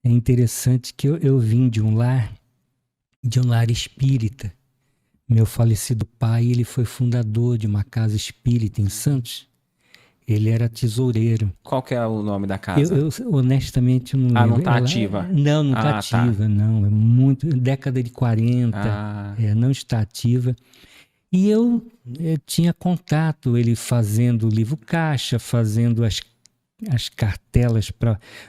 É interessante que eu vim de um lar espírita. Meu falecido pai, ele foi fundador de uma casa espírita em Santos. Ele era tesoureiro. Qual que é o nome da casa? Eu honestamente não lembro. Não tá ativa? Não tá ativa, não. É muito. Década de 40, não está ativa. E eu tinha contato, ele fazendo o livro caixa, fazendo as cartelas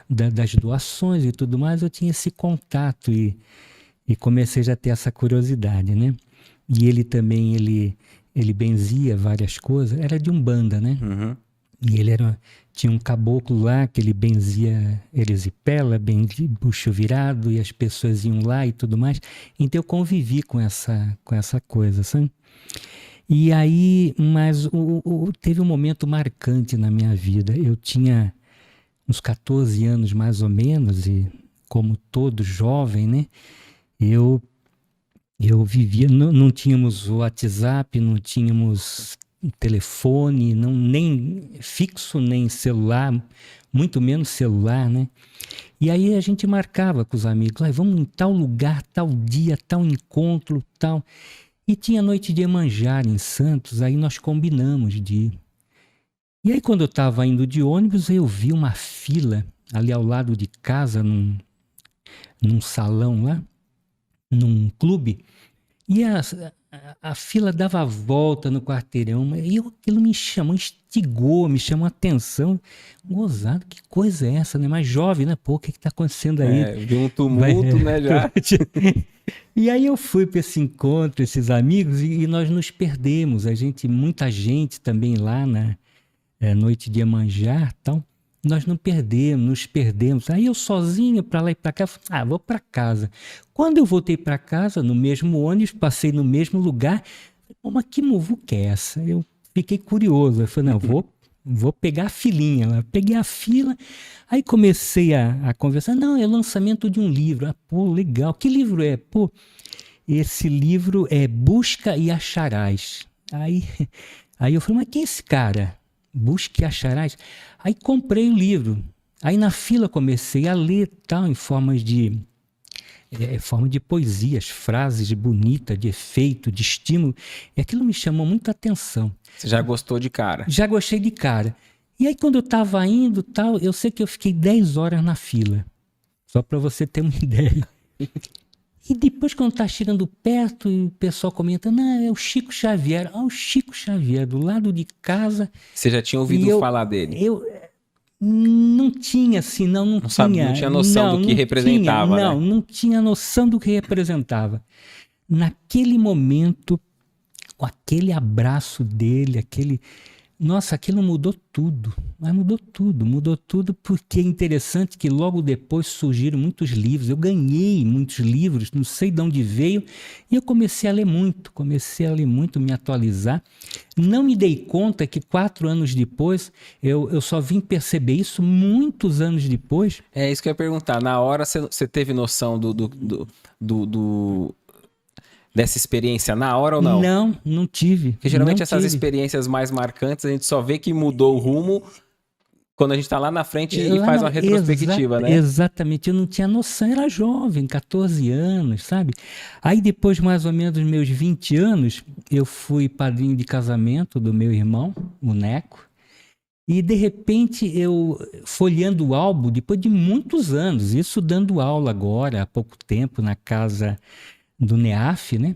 das doações e tudo mais. Eu tinha esse contato e comecei já a ter essa curiosidade, né? E ele também, ele benzia várias coisas. Era de Umbanda, né? Uhum. E ele tinha um caboclo lá que ele benzia erisipela, bucho virado, e as pessoas iam lá e tudo mais. Então eu convivi com essa coisa, sabe? E aí, mas teve um momento marcante na minha vida. Eu tinha uns 14 anos mais ou menos, e como todo jovem, né? Eu vivia, não tínhamos WhatsApp, não tínhamos telefone, nem fixo, nem celular, muito menos celular, né? E aí a gente marcava com os amigos, vamos em tal lugar, tal dia, tal encontro, tal. E tinha noite de Iemanjá em Santos, aí nós combinamos de ir. E aí quando eu estava indo de ônibus, eu vi uma fila ali ao lado de casa, num salão lá, num clube, e a fila dava a volta no quarteirão, e aquilo me chamou, instigou, me chamou a atenção. Gozado, que coisa é essa, né? Mais jovem, né? Pô, o que está acontecendo aí? Vi um tumulto, né, já. E aí eu fui para esse encontro, esses amigos, e nós nos perdemos. Muita gente também lá na noite de Iemanjá e tal. Nós nos perdemos. Aí eu sozinho, para lá e para cá, vou para casa. Quando eu voltei para casa, no mesmo ônibus, passei no mesmo lugar, mas que muvuca é essa? Eu fiquei curioso. Eu falei, não, vou pegar a filinha lá. Peguei a fila, aí comecei a conversar. Não, é lançamento de um livro. Pô, legal. Que livro é? Pô, esse livro é Busca e Acharás. Aí eu falei, mas quem é esse cara? Busca e Acharás. Aí comprei o livro. Aí na fila comecei a ler tal, em forma de poesias, frases bonitas, de efeito, de estímulo. E aquilo me chamou muita atenção. Você já gostou de cara? Já gostei de cara. E aí quando eu estava indo tal, eu sei que eu fiquei 10 horas na fila. Só para você ter uma ideia. E depois, quando tá chegando perto, e o pessoal comenta, não, é o Chico Xavier. O Chico Xavier, do lado de casa. Você já tinha ouvido falar dele? Eu não tinha, assim, não tinha. Não tinha noção do que representava, né? né? Não tinha noção do que representava. Naquele momento, com aquele abraço dele, Nossa, aquilo mudou tudo. Mas mudou tudo porque é interessante que logo depois surgiram muitos livros. Eu ganhei muitos livros, não sei de onde veio, e eu comecei a ler muito, me atualizar. Não me dei conta que 4 anos depois, eu só vim perceber isso muitos anos depois. É isso que eu ia perguntar. Na hora você teve noção dessa experiência na hora ou não? Não tive. Porque geralmente essas experiências mais marcantes, a gente só vê que mudou o rumo quando a gente tá lá na frente e faz uma retrospectiva, né? Exatamente. Eu não tinha noção, era jovem, 14 anos, sabe? Aí depois, mais ou menos, dos meus 20 anos, eu fui padrinho de casamento do meu irmão, o Neco. E, de repente, eu folheando o álbum, depois de muitos anos, isso dando aula agora, há pouco tempo, na casa do NEAF, né?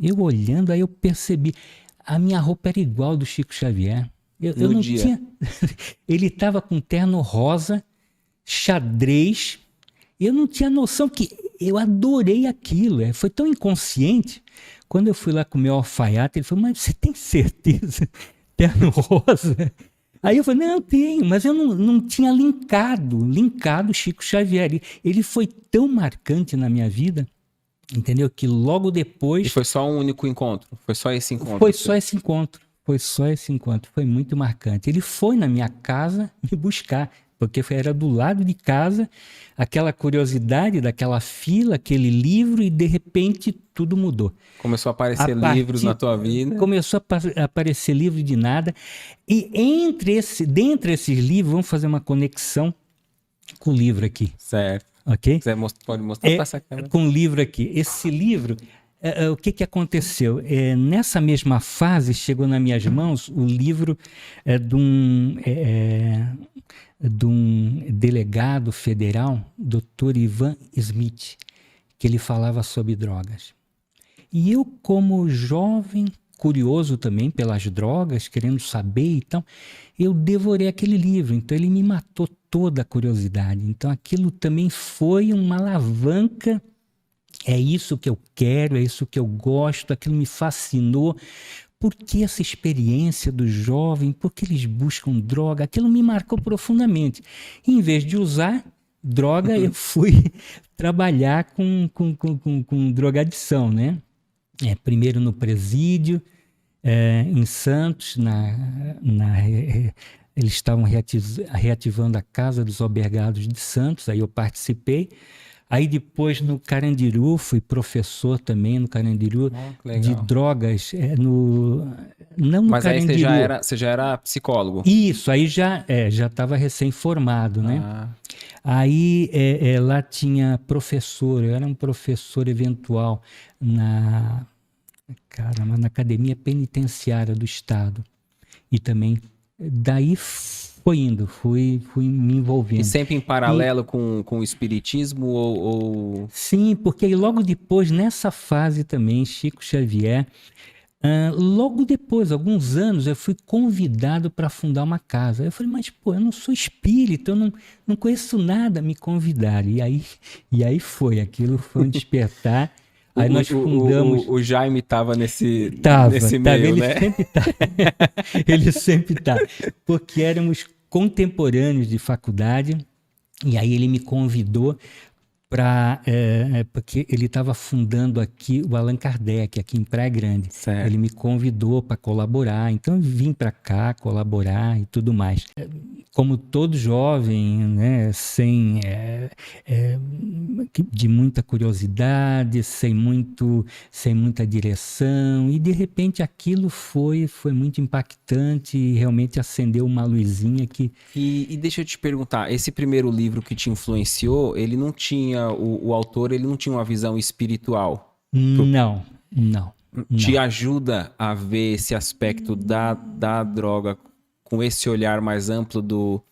Eu olhando, aí eu percebi, a minha roupa era igual do Chico Xavier. Eu não tinha. Ele estava com terno rosa, xadrez. Eu não tinha noção que eu adorei aquilo. Foi tão inconsciente. Quando eu fui lá com o meu alfaiate, ele falou, mas você tem certeza? Terno rosa? Aí eu falei, não, eu tenho, mas eu não tinha linkado Chico Xavier. Ele foi tão marcante na minha vida, entendeu? Que logo depois... E foi só um único encontro? Foi só esse encontro? Foi só esse encontro. Foi muito marcante. Ele foi na minha casa me buscar, porque era do lado de casa, aquela curiosidade daquela fila, aquele livro, e de repente tudo mudou. Começou a aparecer livros na tua vida? Começou a aparecer livro de nada. E dentre esses livros, vamos fazer uma conexão com o livro aqui. Certo. ok? Você pode mostrar para essa câmera. Com um livro aqui. Esse livro, o que aconteceu? Nessa mesma fase, chegou nas minhas mãos o livro de um delegado federal, Dr. Ivan Smith, que ele falava sobre drogas. E eu, como jovem, curioso também pelas drogas, querendo saber e tal, eu devorei aquele livro. Então ele me matou toda a curiosidade. Então aquilo também foi uma alavanca. É isso que eu quero, é isso que eu gosto, aquilo me fascinou. Por que essa experiência do jovem? Por que eles buscam droga? Aquilo me marcou profundamente. E, em vez de usar droga, eu fui trabalhar com drogadição, né? Primeiro no presídio, em Santos, eles estavam reativando a Casa dos Albergados de Santos, aí eu participei. Aí depois no Carandiru, fui professor também no Carandiru de drogas, não no Mas Carandiru. Aí você já era psicólogo? Isso, aí já estava recém-formado, né? Aí lá tinha professor, eu era um professor eventual na Academia Penitenciária do Estado. E também, daí fui me envolvendo. E sempre em paralelo com o espiritismo ou... Sim, porque aí logo depois, nessa fase também, Chico Xavier, logo depois, alguns anos, eu fui convidado para fundar uma casa. Eu falei, mas pô, eu não sou espírita, eu não conheço nada, me convidaram. E aí aquilo foi um despertar. Aí nós fundamos... O Jaime estava nesse ele meio, né? Ele sempre tá. Porque éramos contemporâneos de faculdade, e aí ele me convidou porque ele estava fundando aqui o Allan Kardec, aqui em Praia Grande. Certo. Ele me convidou para colaborar, então eu vim para cá colaborar e tudo mais. Como todo jovem, né, de muita curiosidade, sem muita direção, e de repente aquilo foi muito impactante e realmente acendeu uma luzinha que... E deixa eu te perguntar, esse primeiro livro que te influenciou, ele não tinha, o autor, ele não tinha uma visão espiritual? Não. Te ajuda a ver esse aspecto da droga com esse olhar mais amplo do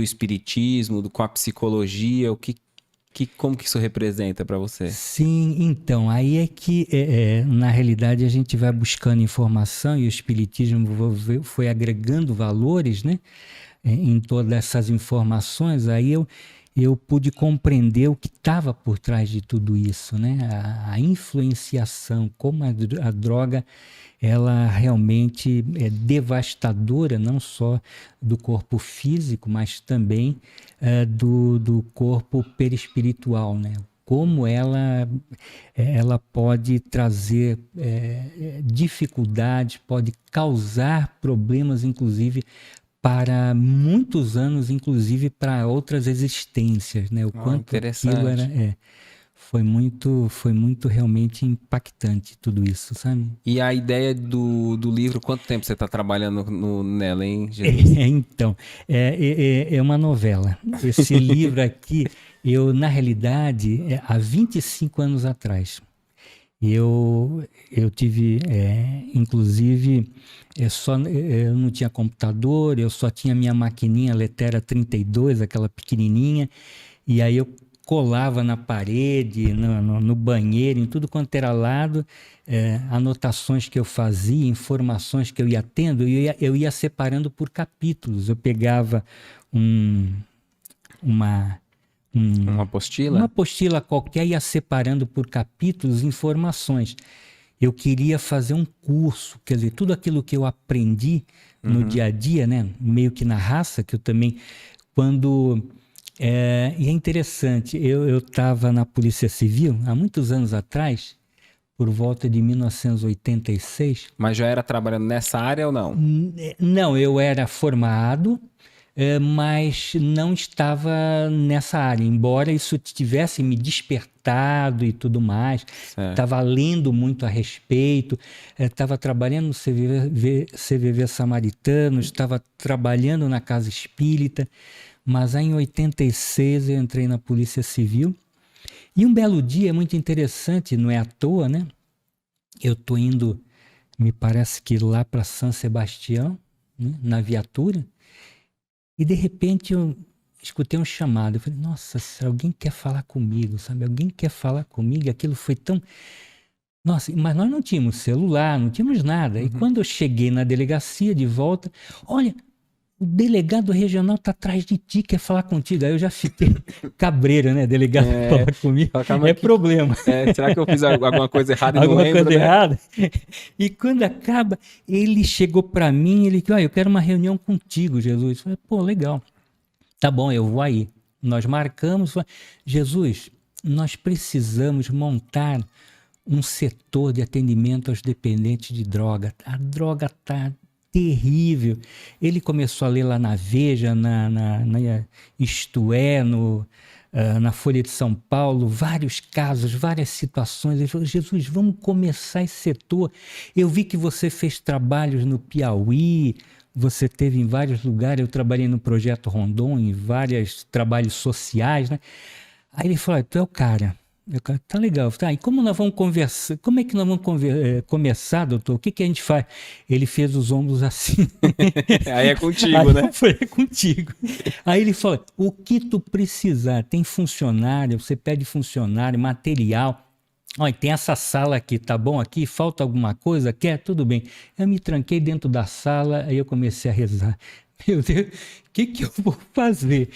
espiritismo, com a psicologia, como que isso representa para você? Sim, então, aí é que na realidade a gente vai buscando informação e o espiritismo foi agregando valores, né, em todas essas informações. Aí eu pude compreender o que estava por trás de tudo isso, né, a influenciação, como a droga ela realmente é devastadora, não só do corpo físico, mas também do corpo perispiritual, né? Como ela pode trazer dificuldades, pode causar problemas, inclusive, para muitos anos, inclusive para outras existências, né? O quanto aquilo era... Foi muito realmente impactante tudo isso, sabe? E a ideia do livro, quanto tempo você está trabalhando nela, hein, Jesus? Então, é uma novela. Esse livro aqui, na realidade, há 25 anos atrás, eu tive, inclusive, eu não tinha computador, eu só tinha minha maquininha Letera 32, aquela pequenininha, e aí eu colava na parede, no banheiro, em tudo quanto era lado, anotações que eu fazia, informações que eu ia tendo, eu ia separando por capítulos. Eu pegava uma apostila? Uma apostila qualquer, ia separando por capítulos informações. Eu queria fazer um curso, quer dizer, tudo aquilo que eu aprendi no dia a dia, né, meio que na raça, que eu também, e é interessante, eu estava na Polícia Civil há muitos anos atrás, por volta de 1986. Mas já era trabalhando nessa área ou não? Não, eu era formado, mas não estava nessa área, embora isso tivesse me despertado e tudo mais. Estava lendo muito a respeito, estava trabalhando no CVV Samaritano, estava trabalhando na Casa Espírita, Mas aí em 86 eu entrei na Polícia Civil. E um belo dia, muito interessante, não é à toa, né? Eu tô indo, me parece que lá para São Sebastião, né? Na viatura, e de repente eu escutei um chamado. Eu falei, nossa, se alguém quer falar comigo, sabe? Alguém quer falar comigo? Aquilo foi tão... Nossa, mas nós não tínhamos celular, não tínhamos nada. E quando eu cheguei na delegacia de volta, olha, o delegado regional está atrás de ti, quer falar contigo. Aí eu já fiquei cabreiro, né? Delegado falar comigo. É problema. Será que eu fiz alguma coisa errada e alguma não lembro, coisa né? errada? E quando acaba, ele chegou para mim, ele disse, eu quero uma reunião contigo, Jesus. Eu falei, pô, legal. Tá bom, eu vou aí. Nós marcamos. Jesus, nós precisamos montar um setor de atendimento aos dependentes de droga. A droga está terrível. Ele começou a ler lá na Veja, na Isto É, na Folha de São Paulo, vários casos, várias situações. Ele falou, Jesus, vamos começar esse setor. Eu vi que você fez trabalhos no Piauí, você teve em vários lugares, eu trabalhei no Projeto Rondon, em vários trabalhos sociais, né? Aí ele falou, tu é o cara. Tá legal. Tá, e como nós vamos conversar? Como é que nós vamos começar, doutor? O que a gente faz? Ele fez os ombros assim. Aí é contigo, né? Foi contigo. Aí ele falou, o que tu precisar? Tem funcionário, você pede funcionário, material. Olha, tem essa sala aqui, tá bom aqui? Falta alguma coisa? Quer? Tudo bem. Eu me tranquei dentro da sala, aí eu comecei a rezar. Meu Deus, o que eu vou fazer?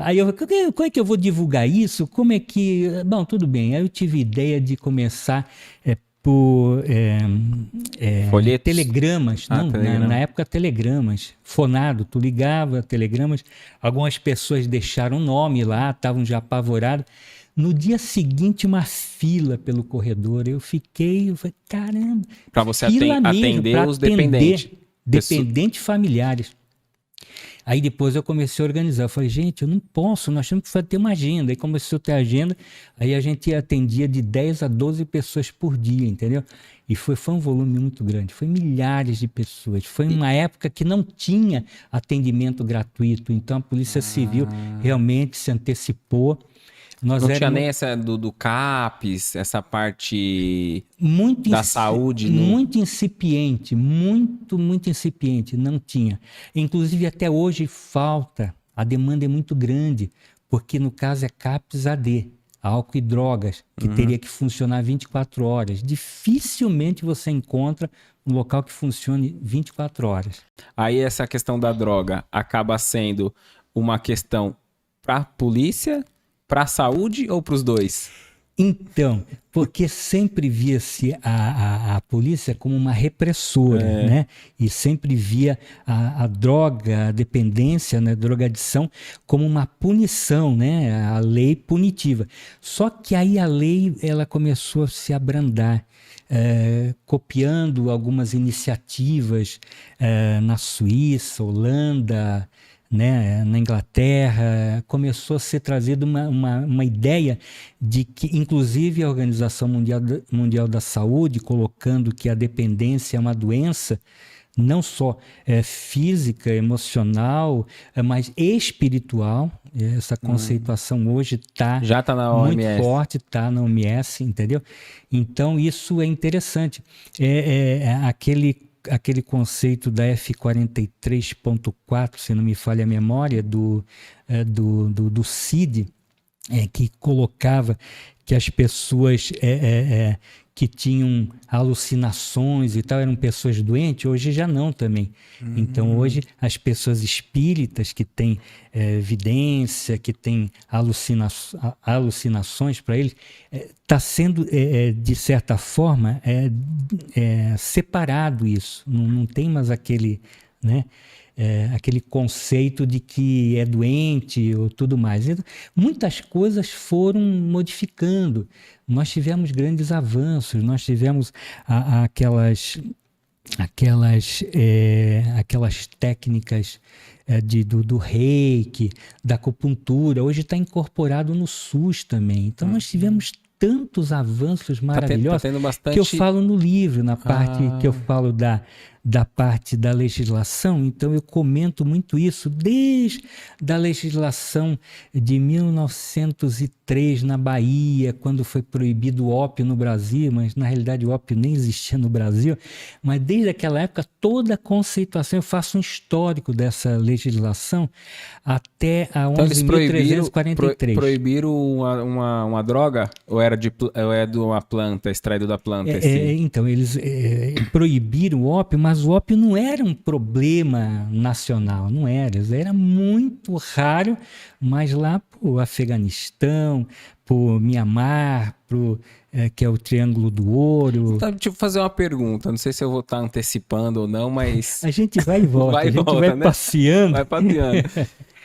Aí eu falei, como é que eu vou divulgar isso? Como é que... Bom, tudo bem. Aí eu tive ideia de começar por telegramas. Não, telegrama. Na época, telegramas. Fonado, tu ligava, telegramas. Algumas pessoas deixaram o nome lá, estavam já apavoradas. No dia seguinte, uma fila pelo corredor. Eu falei, caramba. Para você atender os dependentes. Dependentes familiares. Aí depois eu comecei a organizar. Eu falei, gente, eu não posso, nós temos que ter uma agenda. Aí começou a ter agenda, aí a gente atendia de 10 a 12 pessoas por dia, entendeu? E foi um volume muito grande, foi milhares de pessoas. Foi uma época que não tinha atendimento gratuito, então a Polícia Civil realmente se antecipou. Não tinha nem essa do CAPES, essa parte da saúde? Muito incipiente, muito incipiente, não tinha. Inclusive até hoje falta, a demanda é muito grande, porque no caso é CAPES AD, álcool e drogas, que teria que funcionar 24 horas. Dificilmente você encontra um local que funcione 24 horas. Aí essa questão da droga acaba sendo uma questão para a polícia, para a saúde ou para os dois? Então, porque sempre via-se a polícia como uma repressora, né? E sempre via a droga, a dependência, né? A drogadição, como uma punição, né? A lei punitiva. Só que aí a lei ela começou a se abrandar. Copiando algumas iniciativas na Suíça, Holanda, né, na Inglaterra, começou a ser trazida uma ideia de que, inclusive, a Organização Mundial da Saúde, colocando que a dependência é uma doença, não só física, emocional, mas espiritual. Essa conceituação hoje está muito forte, está na OMS, entendeu? Então, isso é interessante. Aquele conceito da F43.4, se não me falha a memória, do CID, que colocava que as pessoas que tinham alucinações e tal eram pessoas doentes, hoje já não também. Então hoje as pessoas espíritas que têm evidência, que têm alucinações para eles, está sendo de certa forma separado isso. Não tem mais aquele, né? Aquele conceito de que é doente ou tudo mais. Então, muitas coisas foram modificando. Nós tivemos grandes avanços, nós tivemos aquelas técnicas do reiki, da acupuntura, hoje está incorporado no SUS também. Então nós tivemos tantos avanços maravilhosos tá tendo bastante... que eu falo no livro, na parte que eu falo da da parte da legislação, então eu comento muito isso desde a legislação de 1903 na Bahia, quando foi proibido o ópio no Brasil, mas na realidade o ópio nem existia no Brasil, mas desde aquela época toda a conceituação, eu faço um histórico dessa legislação até a 11.343. Proibiram uma droga ou é de uma planta, extraído da planta? Então, eles proibiram o ópio, mas o ópio não era um problema nacional, não era muito raro, mas lá pro Afeganistão, pro Mianmar, que é o Triângulo do Ouro. Então, deixa eu fazer uma pergunta, não sei se eu vou estar antecipando ou não, mas... A gente vai e volta, vai né? passeando. Vai passeando.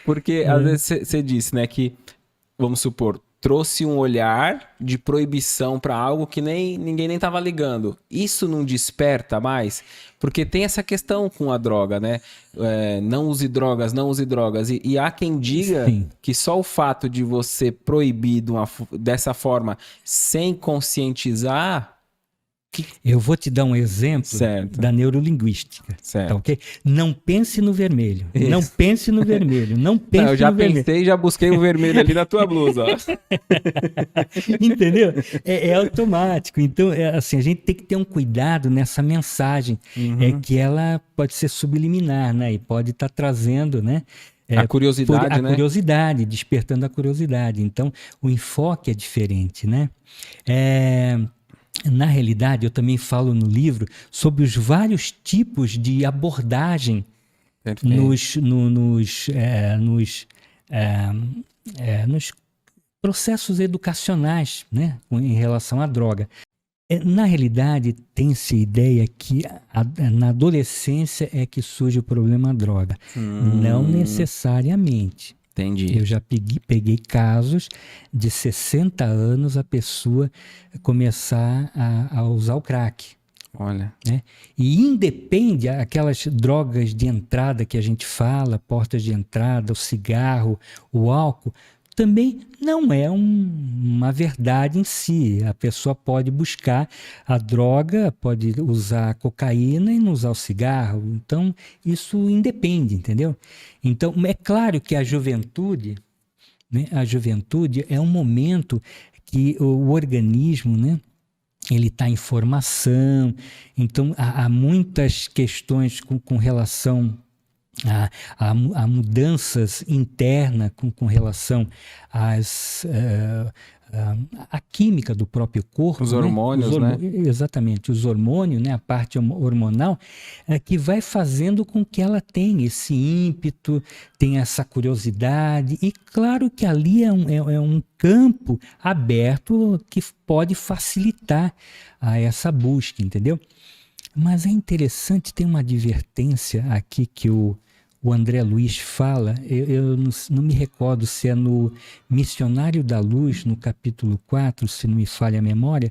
Porque às vezes você disse, né, que, vamos supor, trouxe um olhar de proibição para algo que ninguém nem estava ligando. Isso não desperta mais? Porque tem essa questão com a droga, né? Não use drogas, não use drogas. E há quem diga que só o fato de você proibir dessa forma, sem conscientizar... Eu vou te dar um exemplo da neurolinguística. Certo. Tá, okay? Não pense no vermelho. Isso. Não pense no vermelho. Não pense no vermelho. Eu já pensei e já busquei o vermelho ali na tua blusa. Ó. Entendeu? É automático. Então, assim, a gente tem que ter um cuidado nessa mensagem, que ela pode ser subliminar, né? E pode estar trazendo, né? A curiosidade, né? A curiosidade, despertando a curiosidade. Então, o enfoque é diferente, né? Na realidade, eu também falo no livro sobre os vários tipos de abordagem nos processos educacionais, né, em relação à droga. Na realidade, tem-se a ideia que na adolescência é que surge o problema droga. Não necessariamente. Entendi. Eu já peguei casos de 60 anos a pessoa começar a usar o crack. Olha. Né? E independe, aquelas drogas de entrada que a gente fala, portas de entrada, o cigarro, o álcool, também não é uma verdade em si. A pessoa pode buscar a droga, pode usar a cocaína e não usar o cigarro. Então, isso independe, entendeu? Então, é claro que a juventude, né, é um momento que o organismo, né, ele está em formação. Então, há muitas questões com relação a mudanças internas com relação à química do próprio corpo. Os hormônios, né? Exatamente, os hormônios, né? A parte hormonal, que vai fazendo com que ela tenha esse ímpeto, tenha essa curiosidade. E claro que ali é um campo aberto que pode facilitar essa busca, entendeu? Mas é interessante, tem uma advertência aqui que o André Luiz fala, eu não me recordo se é no Missionário da Luz, no capítulo 4, se não me falha a memória.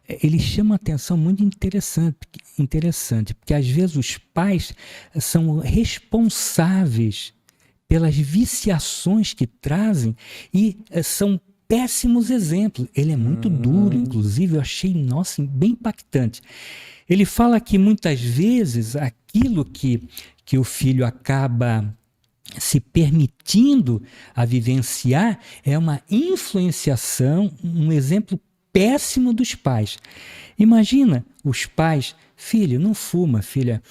Ele chama uma atenção muito interessante, porque às vezes os pais são responsáveis pelas viciações que trazem e são péssimos exemplos. Ele é muito duro, inclusive, eu achei, nossa, bem impactante. Ele fala que muitas vezes aquilo que o filho acaba se permitindo a vivenciar é uma influenciação, um exemplo péssimo dos pais. Imagina os pais, filho, não fuma, filha.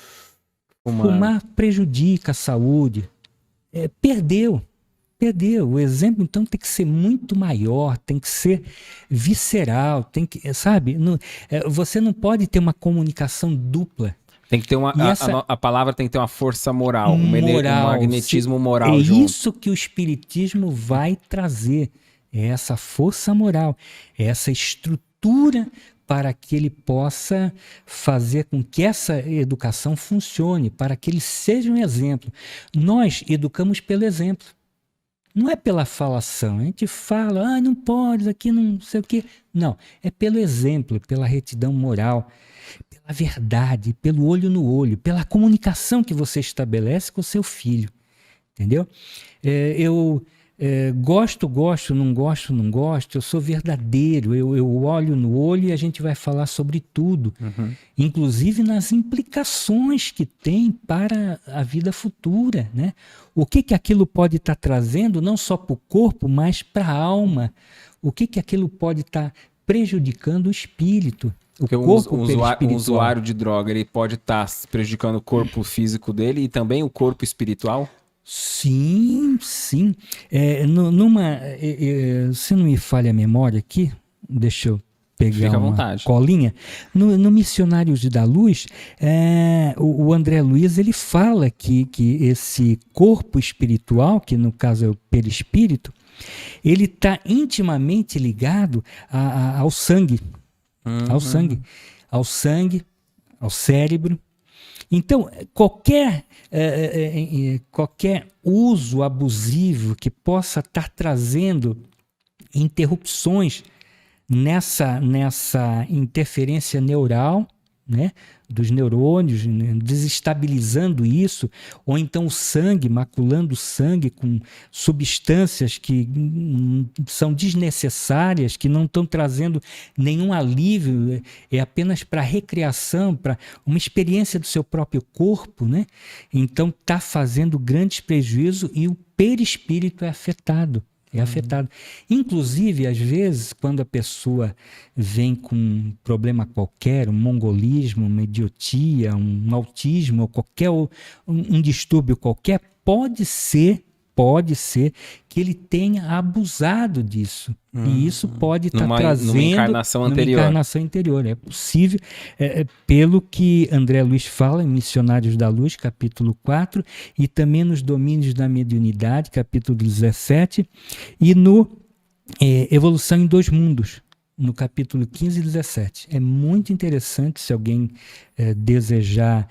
Fumar prejudica a saúde. Perdeu. O exemplo, então, tem que ser muito maior, tem que ser visceral, tem que, sabe? Você não pode ter uma comunicação dupla. Tem que ter a palavra tem que ter uma força moral, um magnetismo moral. É junto. Isso que o Espiritismo vai trazer, é essa força moral, é essa estrutura para que ele possa fazer com que essa educação funcione, para que ele seja um exemplo. Nós educamos pelo exemplo. Não é pela falação, a gente fala, não pode, aqui não sei o quê. Não, é pelo exemplo, pela retidão moral, pela verdade, pelo olho no olho, pela comunicação que você estabelece com o seu filho, entendeu? gosto, não gosto, eu sou verdadeiro, eu olho no olho e a gente vai falar sobre tudo, inclusive nas implicações que tem para a vida futura, né? O que aquilo pode estar trazendo, não só para o corpo, mas para a alma, o que aquilo pode estar prejudicando o espírito. Porque um usuário de droga, ele pode estar prejudicando o corpo físico dele e também o corpo espiritual? Sim. Se não me falha a memória aqui, deixa eu pegar uma colinha. No Missionários da Luz, o André Luiz ele fala que esse corpo espiritual, que no caso é o perispírito, ele está intimamente ligado ao sangue. Ao sangue, ao cérebro. Então, qualquer uso abusivo que possa estar trazendo interrupções nessa interferência neural, né, dos neurônios, né, desestabilizando isso, ou então o sangue, maculando o sangue com substâncias que são desnecessárias, que não estão trazendo nenhum alívio, é apenas para recreação, para uma experiência do seu próprio corpo, né? Então está fazendo grandes prejuízos e o perispírito é afetado. Inclusive, às vezes, quando a pessoa vem com um problema qualquer, um mongolismo, uma idiotia, um autismo, ou qualquer um distúrbio qualquer, pode ser que ele tenha abusado disso. E isso pode estar trazendo numa encarnação anterior. É possível, pelo que André Luiz fala em Missionários da Luz, capítulo 4, e também nos Domínios da Mediunidade, capítulo 17, e no Evolução em Dois Mundos, no capítulo 15 e 17. É muito interessante, se alguém desejar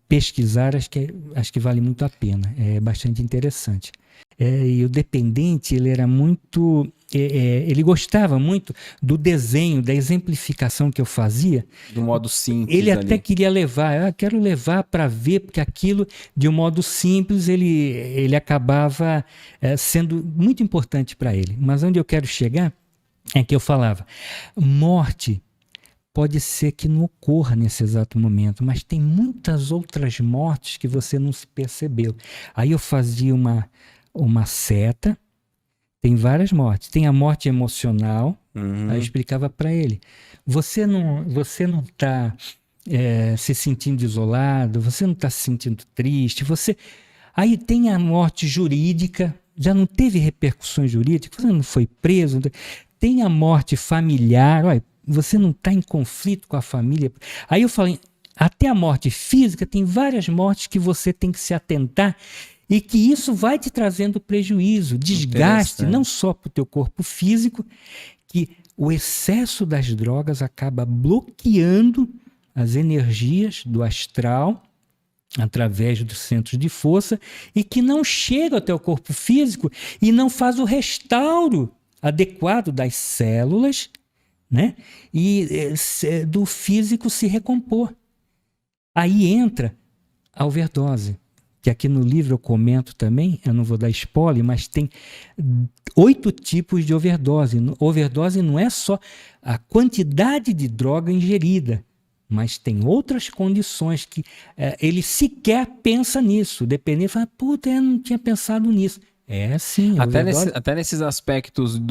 pesquisar, acho que vale muito a pena. É bastante interessante. E o dependente, ele era muito... ele gostava muito do desenho, da exemplificação que eu fazia. Do modo simples. Ele até queria levar, quero levar para ver, porque aquilo, de um modo simples, ele acabava sendo muito importante para ele. Mas onde eu quero chegar é que eu falava, morte pode ser que não ocorra nesse exato momento, mas tem muitas outras mortes que você não se percebeu. Aí eu fazia uma seta. Tem várias mortes. Tem a morte emocional. Aí eu explicava para ele. Você não está se sentindo isolado, você não está se sentindo triste. Aí tem a morte jurídica. Já não teve repercussões jurídicas, você não foi preso. Tem a morte familiar. Olha, você não está em conflito com a família. Aí eu falei, até a morte física, tem várias mortes que você tem que se atentar e que isso vai te trazendo prejuízo, desgaste, não só para o teu corpo físico, que o excesso das drogas acaba bloqueando as energias do astral através dos centros de força e que não chega até o corpo físico e não faz o restauro adequado das células, né? E do físico se recompor. Aí entra a overdose, que aqui no livro eu comento também, eu não vou dar spoiler, mas tem 8 tipos de overdose. Overdose não é só a quantidade de droga ingerida, mas tem outras condições que ele sequer pensa nisso. Dependendo, fala, puta, eu não tinha pensado nisso. Sim. Até nesses aspectos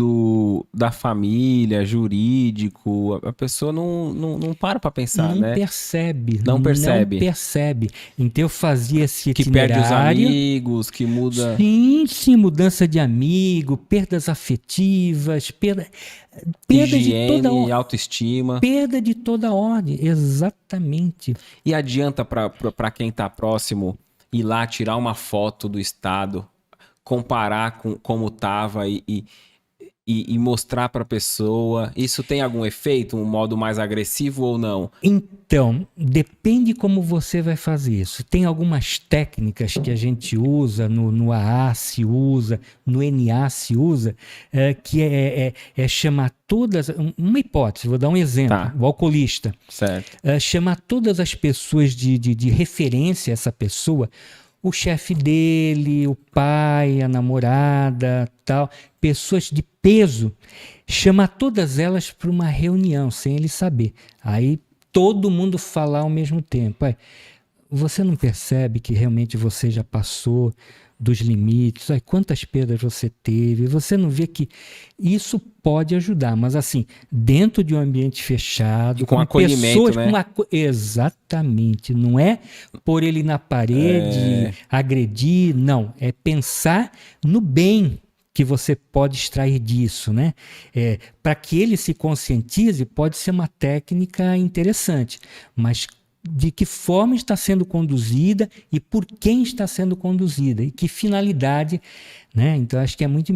da família, jurídico, a pessoa não para pensar, né? Não percebe. Então eu fazia esse itinerário. Que perde os amigos, que muda... Sim, mudança de amigo, perdas afetivas, perda higiene, de toda ordem. Autoestima. Perda de toda ordem, exatamente. E adianta para quem está próximo ir lá tirar uma foto do estado, comparar com como estava e mostrar para a pessoa? Isso tem algum efeito, um modo mais agressivo ou não? Então, depende como você vai fazer isso. Tem algumas técnicas que a gente usa, no AA se usa, no NA se usa, que é chamar todas... Uma hipótese, vou dar um exemplo. Tá. O alcoolista. Certo. Chamar todas as pessoas de referência a essa pessoa, o chefe dele, o pai, a namorada, tal, pessoas de peso, chama todas elas para uma reunião, sem ele saber. Aí todo mundo falar ao mesmo tempo. Aí, você não percebe que realmente você já passou dos limites? Aí, quantas perdas você teve? Você não vê que isso pode ajudar, mas assim, dentro de um ambiente fechado, com acolhimento, pessoas, né? Exatamente, não é pôr ele na parede, agredir, não, é pensar no bem que você pode extrair disso, né? Para que ele se conscientize, pode ser uma técnica interessante, mas de que forma está sendo conduzida e por quem está sendo conduzida e que finalidade, né? Então acho que é muito.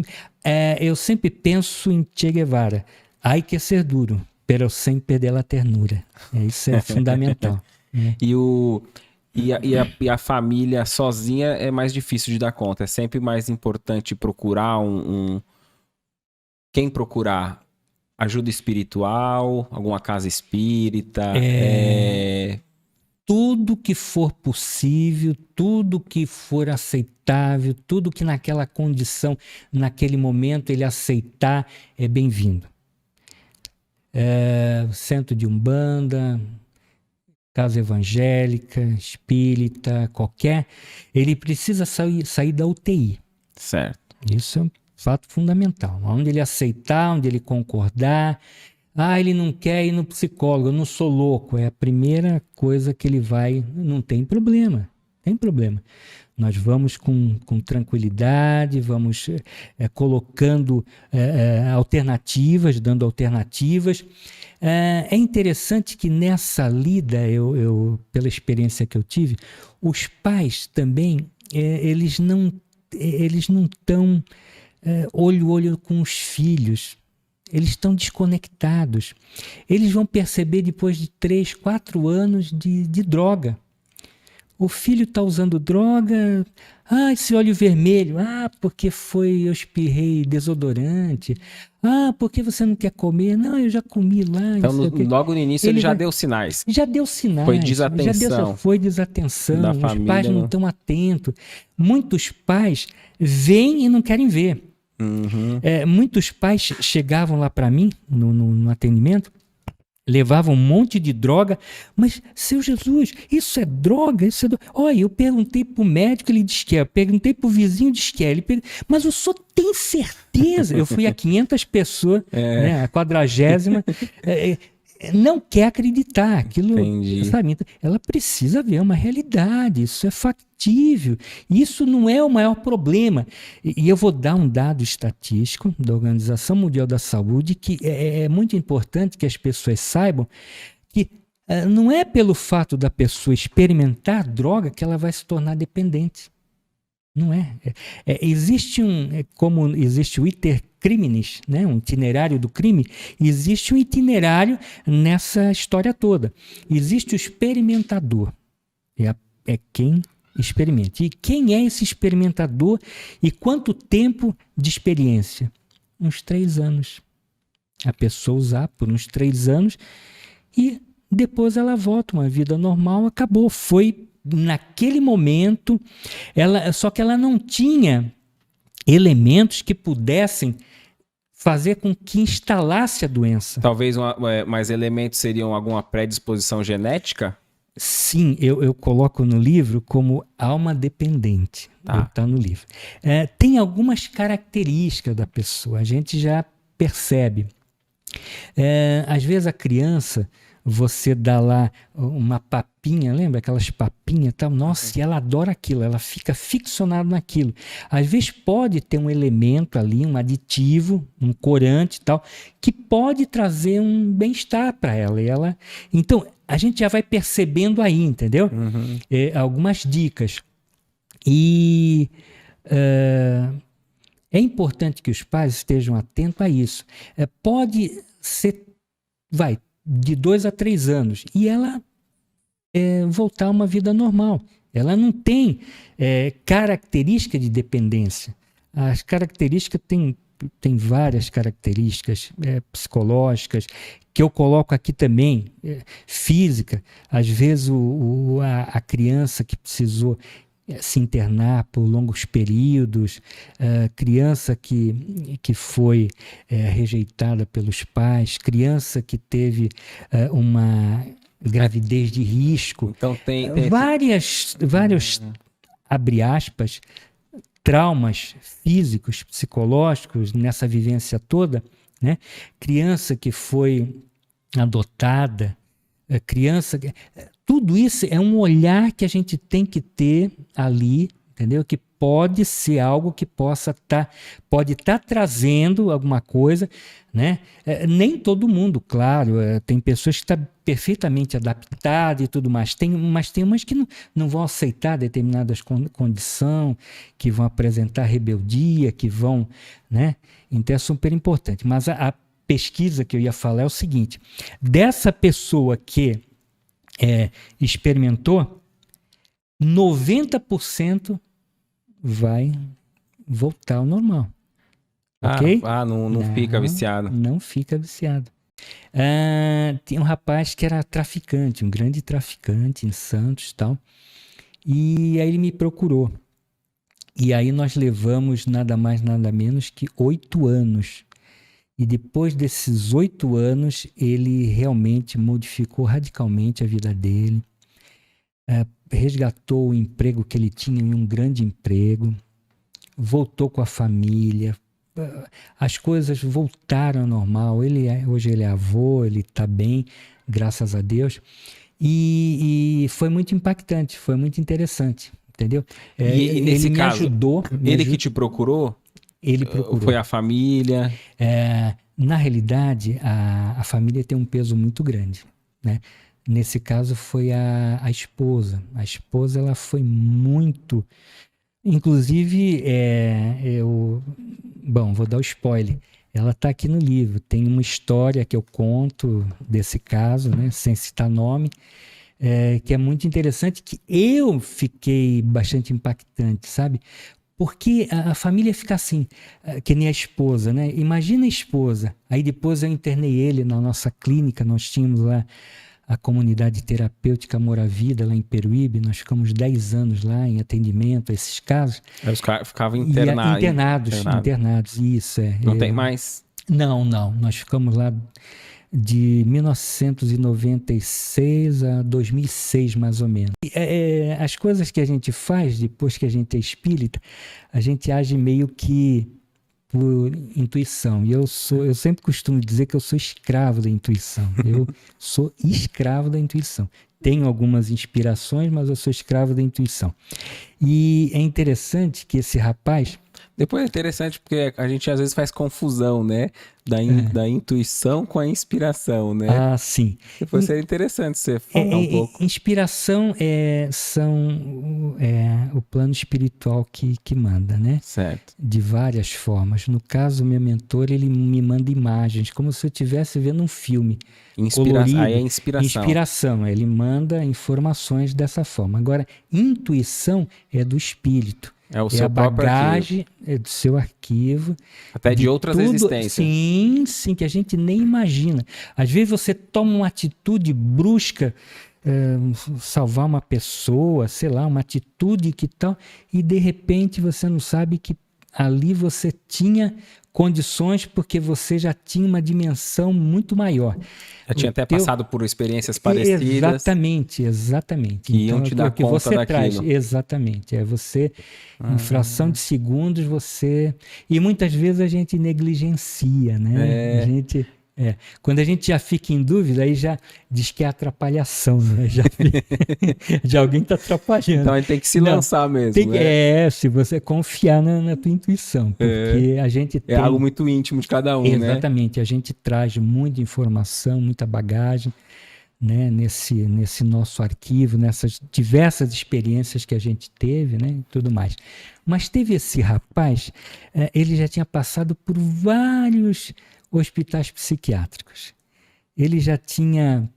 Eu sempre penso em Che Guevara. Hay que ser duro, pero sem perder a ternura. Isso é fundamental. Né? E a família sozinha é mais difícil de dar conta. É sempre mais importante procurar quem procurar? Ajuda espiritual, alguma casa espírita, Tudo que for possível, tudo que for aceitável, tudo que naquela condição, naquele momento ele aceitar, é bem-vindo. Centro de Umbanda, casa evangélica, espírita, qualquer, ele precisa sair da UTI. Certo. Isso é um fato fundamental. Onde ele aceitar, onde ele concordar. Ele não quer ir no psicólogo, eu não sou louco. É a primeira coisa que ele vai. Não tem problema, tem problema. Nós vamos com tranquilidade, vamos colocando alternativas, dando alternativas. É interessante que nessa lida, pela experiência que eu tive, os pais também, eles não estão olho a olho com os filhos. Eles estão desconectados. Eles vão perceber depois de 3, 4 anos de droga. O filho está usando droga. Esse olho vermelho. Porque eu espirrei desodorante. Porque você não quer comer? Não, eu já comi lá. Então, logo no início ele já deu sinais. Já deu sinais. Foi desatenção. Foi desatenção. Da Os família, pais não estão atentos. Muitos pais veem e não querem ver. Uhum. Muitos pais chegavam lá para mim, no atendimento, levavam um monte de droga, mas, seu Jesus, isso é droga? Olha, eu perguntei para o médico, ele disse que é, eu perguntei para o vizinho, disse que é, mas o senhor tem certeza? Eu fui a 500 pessoas, né, a 40ª, não quer acreditar aquilo, sabe? Então, ela precisa ver uma realidade, isso é factível, isso não é o maior problema. E eu vou dar um dado estatístico da Organização Mundial da Saúde que é muito importante que as pessoas saibam que não é pelo fato da pessoa experimentar droga que ela vai se tornar dependente. Não é. Existe como existe o iter criminis, né? Um itinerário do crime, existe um itinerário nessa história toda. Existe o experimentador, é quem experimenta. E quem é esse experimentador e quanto tempo de experiência? Uns 3 anos. A pessoa usar por uns 3 anos e depois ela volta, uma vida normal, acabou. Foi naquele momento, só que ela não tinha elementos que pudessem fazer com que instalasse a doença. Talvez mais elementos seriam alguma predisposição genética? Sim, eu coloco no livro como alma dependente. Está no livro. Tem algumas características da pessoa, a gente já percebe. Às vezes a criança, você dá lá uma papinha, lembra aquelas papinhas e tal? Nossa, e ela adora aquilo, ela fica ficcionada naquilo. Às vezes pode ter um elemento ali, um aditivo, um corante e tal, que pode trazer um bem-estar para ela. Então, a gente já vai percebendo aí, entendeu? Uhum. Algumas dicas. E é importante que os pais estejam atentos a isso. Pode ser, de 2 a 3 anos, e ela voltar a uma vida normal. Ela não tem característica de dependência. As características tem várias características psicológicas, que eu coloco aqui também, física. Às vezes a criança que precisou, se internar por longos períodos, criança que foi rejeitada pelos pais, criança que teve uma gravidez de risco. Então tem vários, abre aspas, traumas físicos, psicológicos nessa vivência toda, né? Criança que foi adotada, criança... Tudo isso é um olhar que a gente tem que ter ali, entendeu? Que pode ser algo que pode estar trazendo alguma coisa, né? Nem todo mundo, claro, tem pessoas que estão perfeitamente adaptadas e tudo mais, mas tem umas que não vão aceitar determinadas condições, que vão apresentar rebeldia, que vão, né? Então é super importante. Mas a pesquisa que eu ia falar é o seguinte: dessa pessoa que experimentou, 90% vai voltar ao normal. Ok? Não fica viciado. Não fica viciado. Tem um rapaz que era traficante, um grande traficante em Santos e tal. E aí ele me procurou. E aí nós levamos nada mais, nada menos que 8 anos. E depois desses 8 anos, ele realmente modificou radicalmente a vida dele, resgatou o emprego que ele tinha em um grande emprego, voltou com a família, as coisas voltaram ao normal. Hoje ele é avô, ele está bem, graças a Deus. E foi muito impactante, foi muito interessante, entendeu? E nesse ele caso, me ajudou. Que te procurou? Ele procurou. Foi a família? Na realidade, a família tem um peso muito grande, né? Nesse caso foi a esposa. A esposa, ela foi muito... Inclusive, vou dar o spoiler. Ela está aqui no livro. Tem uma história que eu conto desse caso, né? Sem citar nome, que é muito interessante, que eu fiquei bastante impactante, sabe? Porque a família fica assim, que nem a esposa, né? Imagina a esposa. Aí depois eu internei ele na nossa clínica, nós tínhamos lá a comunidade terapêutica Amor à Vida, lá em Peruíbe. Nós ficamos 10 anos lá em atendimento a esses casos. Os caras ficavam internados, isso. Não tem mais? Não. Nós ficamos lá de 1996 a 2006, mais ou menos. As coisas que a gente faz depois que a gente é espírita, a gente age meio que por intuição. E eu sempre costumo dizer que eu sou escravo da intuição. Eu sou escravo da intuição. Tenho algumas inspirações, mas eu sou escravo da intuição. E é interessante que esse rapaz... Depois é interessante porque a gente às vezes faz confusão, né? Da intuição com a inspiração, né? Ah, sim. Depois seria interessante você falar um pouco. Inspiração são o plano espiritual que manda, né? Certo. De várias formas. No caso, meu mentor, ele me manda imagens, como se eu estivesse vendo um filme. Colorido. Aí é inspiração. Inspiração, ele manda informações dessa forma. Agora, intuição é do espírito. É o seu a bagagem, é do seu arquivo. Até de outras existências. Sim, que a gente nem imagina. Às vezes você toma uma atitude brusca, salvar uma pessoa, sei lá, uma atitude que tal, e de repente você não sabe que ali você tinha condições porque você já tinha uma dimensão muito maior. Já tinha até passado por experiências parecidas. Exatamente. Que iam te dar conta você daquilo. Traz, exatamente. Você, em fração de segundos, você... E muitas vezes a gente negligencia, né? Quando a gente já fica em dúvida, aí já diz que é atrapalhação, né? Já alguém está atrapalhando. Então a gente tem que se lançar mesmo. Se você confiar na tua intuição, porque a gente tem... É algo muito íntimo de cada um, né? Exatamente, a gente traz muita informação, muita bagagem, né? Nesse nosso arquivo, nessas diversas experiências que a gente teve, né? E tudo mais. Mas teve esse rapaz, ele já tinha passado por vários hospitais psiquiátricos. Ele já tinha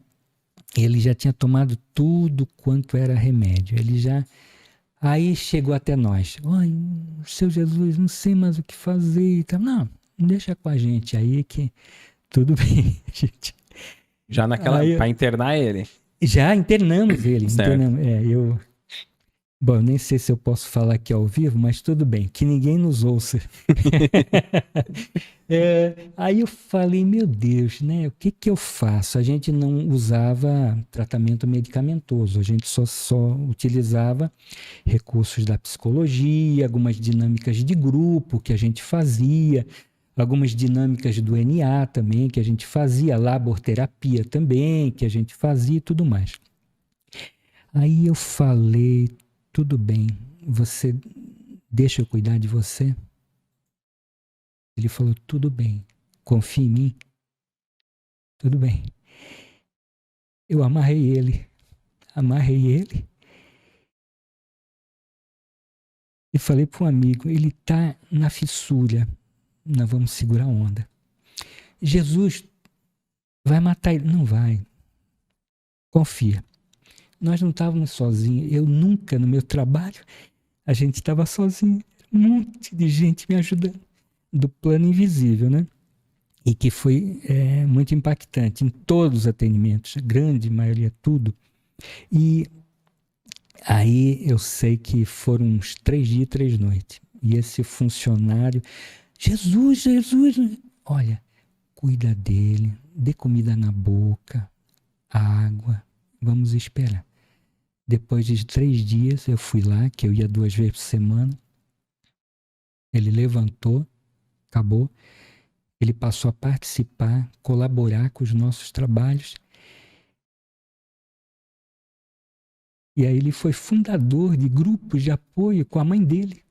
tomado tudo quanto era remédio. Aí chegou até nós. Oi, seu Jesus, não sei mais o que fazer e tal. Não, deixa com a gente aí que tudo bem. Já para internar ele? Já internamos ele. Bom, nem sei se eu posso falar aqui ao vivo, mas tudo bem, que ninguém nos ouça. Aí eu falei, meu Deus, né? O que que eu faço? A gente não usava tratamento medicamentoso, a gente só utilizava recursos da psicologia, algumas dinâmicas de grupo que a gente fazia, algumas dinâmicas do NA também que a gente fazia, laborterapia também que a gente fazia e tudo mais. Aí eu falei, tudo bem, você deixa eu cuidar de você? Ele falou, tudo bem, confia em mim? Tudo bem. Eu amarrei ele e falei para um amigo, ele está na fissura, nós vamos segurar a onda. Jesus vai matar ele? Não vai, confia. Nós não estávamos sozinhos, eu nunca no meu trabalho, a gente estava sozinho, um monte de gente me ajudando, do plano invisível, né? E que foi muito impactante em todos os atendimentos, a grande maioria, tudo. E aí eu sei que foram uns 3 dias e 3 noites. E esse funcionário, Jesus, olha, cuida dele, dê comida na boca, água, vamos esperar. Depois de 3 dias eu fui lá, que eu ia 2 vezes por semana, ele levantou, acabou, ele passou a participar, colaborar com os nossos trabalhos. E aí ele foi fundador de grupos de apoio com a mãe dele,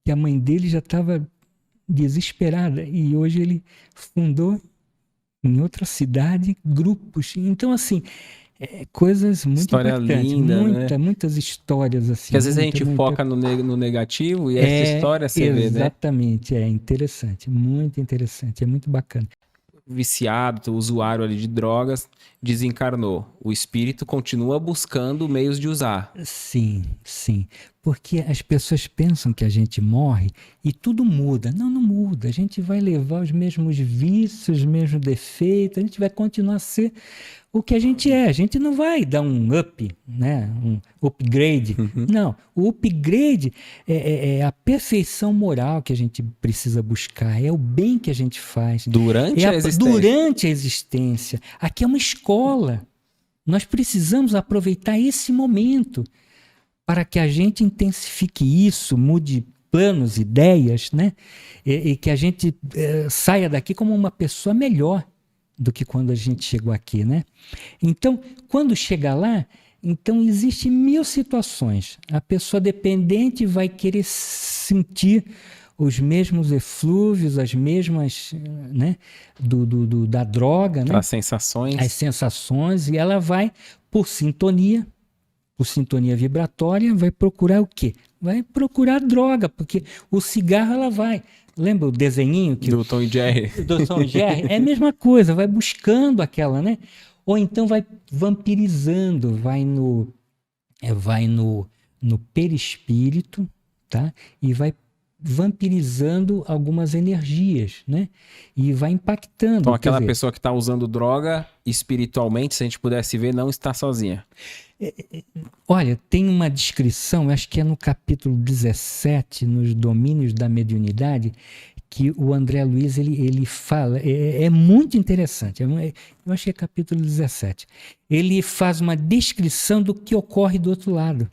que a mãe dele já estava desesperada, e hoje ele fundou em outra cidade grupos. Então, assim, coisas muito História impactantes, linda, né? muitas histórias assim. Que às vezes a gente foca no negativo e essa história você vê, né? Exatamente, interessante, muito interessante, é muito bacana. Viciado, usuário ali de drogas, desencarnou. O espírito continua buscando meios de usar. Sim, porque as pessoas pensam que a gente morre e tudo muda. Não muda, a gente vai levar os mesmos vícios, os mesmos defeitos, a gente vai continuar a ser o que a gente é. A gente não vai dar um up, né? Um upgrade. Não, o upgrade é a perfeição moral que a gente precisa buscar, é o bem que a gente faz. Durante a existência. Durante a existência. Aqui é uma escola. Nós precisamos aproveitar esse momento para que a gente intensifique isso, mude planos, ideias, né? E que a gente saia daqui como uma pessoa melhor do que quando a gente chegou aqui, né? Então, quando chega lá, então existem 1000 situações. A pessoa dependente vai querer sentir os mesmos eflúvios, as mesmas, né, da droga, né? As sensações, e ela vai, por sintonia vibratória, vai procurar o quê? Vai procurar droga, porque o cigarro ela vai. Lembra o desenhinho? Do Tom e Jerry. Do Tom e Jerry? É a mesma coisa, vai buscando aquela, né? Ou então vai vampirizando, vai no perispírito, tá? E vai vampirizando algumas energias, né? E vai impactando. Então aquela pessoa que está usando droga, espiritualmente, se a gente pudesse ver, não está sozinha. Olha, tem uma descrição, acho que é no capítulo 17, nos domínios da mediunidade, que o André Luiz ele fala, é muito interessante, eu acho que é capítulo 17. Ele faz uma descrição do que ocorre do outro lado.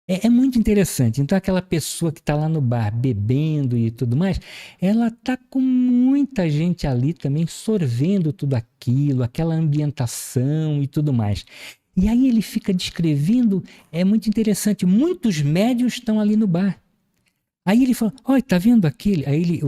É muito interessante. Então, aquela pessoa que está lá no bar bebendo e tudo mais, ela está com muita gente ali também sorvendo tudo aquilo, aquela ambientação e tudo mais. E aí ele fica descrevendo, é muito interessante, muitos médiuns estão ali no bar. Aí ele fala, olha, tá vendo aquele? Aí ele,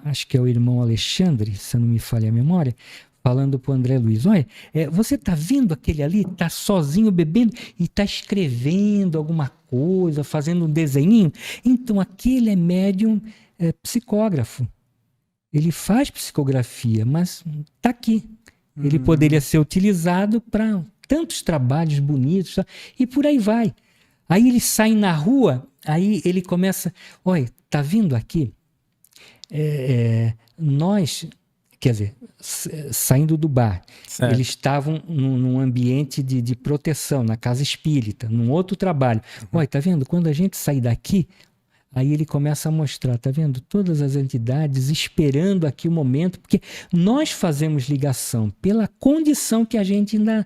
acho que é o irmão Alexandre, se não me falha a memória, falando para o André Luiz, olha, você está vendo aquele ali, está sozinho bebendo e está escrevendo alguma coisa, fazendo um desenhinho? Então aquele é médium psicógrafo. Ele faz psicografia, mas está aqui. Ele poderia ser utilizado para tantos trabalhos bonitos, tá? E por aí vai. Aí ele sai na rua, aí ele começa, olha, tá vindo aqui? Nós quer dizer, saindo do bar. Certo. Eles estavam num ambiente de proteção, na casa espírita, num outro trabalho. Olha, tá vendo? Quando a gente sair daqui, aí ele começa a mostrar, tá vendo? Todas as entidades esperando aqui o momento, porque nós fazemos ligação pela condição que a gente ainda